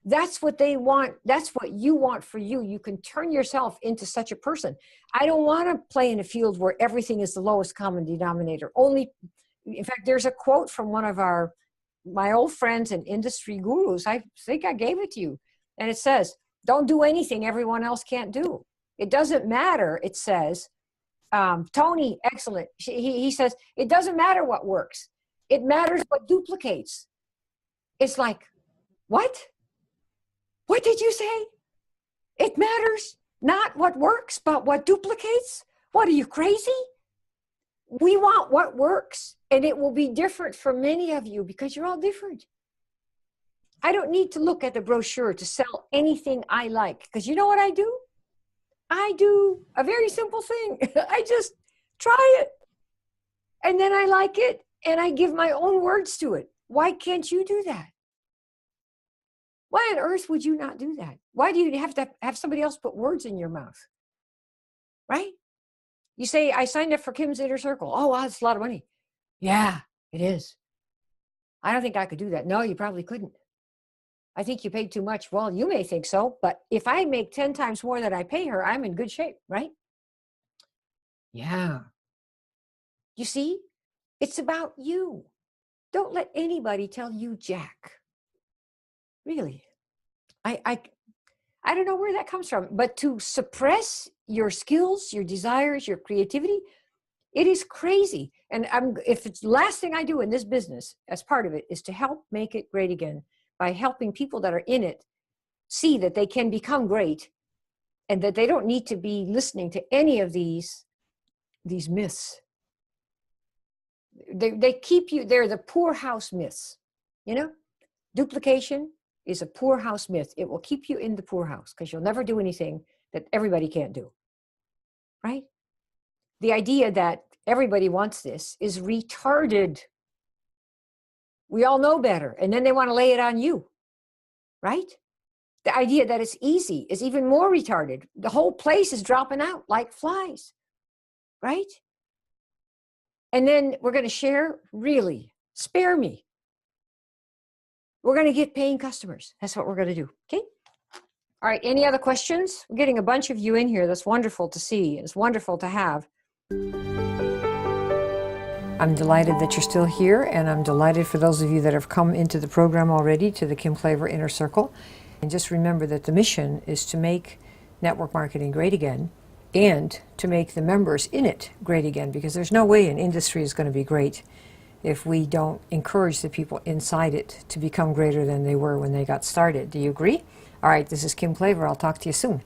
A: That's what they want. That's what you want for you. You can turn yourself into such a person. I don't want to play in a field where everything is the lowest common denominator. In fact, there's a quote from one of my old friends and industry gurus. I think I gave it to you. And it says, don't do anything everyone else can't do. It doesn't matter, it says. Tony, excellent. He says, it doesn't matter what works. It matters what duplicates. It's like, what? What did you say? It matters not what works, but what duplicates? What are you, crazy? We want what works, and it will be different for many of you because you're all different. I don't need to look at the brochure to sell anything I like, because you know what I do? I do a very simple thing. I just try it, and then I like it, and I give my own words to it. Why can't you do that? Why on earth would you not do that? Why do you have to have somebody else put words in your mouth? Right? You say, I signed up for Kim's Inner Circle. Oh, wow, that's a lot of money. Yeah, it is. I don't think I could do that. No, you probably couldn't. I think you paid too much. Well, you may think so, but if I make 10 times more than I pay her, I'm in good shape, right? Yeah. You see, it's about you. Don't let anybody tell you jack. Really. I don't know where that comes from, but to suppress your skills, your desires, your creativity, it is crazy. And if it's the last thing I do in this business as part of it is to help make it great again by helping people that are in it see that they can become great and that they don't need to be listening to any of these myths. They keep you, they're the poorhouse myths, Duplication is a poorhouse myth. It will keep you in the poorhouse because you'll never do anything that everybody can't do, right? The idea that everybody wants this is retarded. We all know better, and then they want to lay it on you, right? The idea that it's easy is even more retarded. The whole place is dropping out like flies, right? And then we're going to share, really, spare me. We're going to get paying customers. That's what we're going to do, okay? All right, any other questions? We're getting a bunch of you in here. That's wonderful to see. It's wonderful to have. I'm delighted that you're still here, and I'm delighted for those of you that have come into the program already, to the Kim Klaver Inner Circle. And just remember that the mission is to make network marketing great again and to make the members in it great again, because there's no way an industry is going to be great if we don't encourage the people inside it to become greater than they were when they got started. Do you agree? All right, this is Kim Klaver. I'll talk to you soon.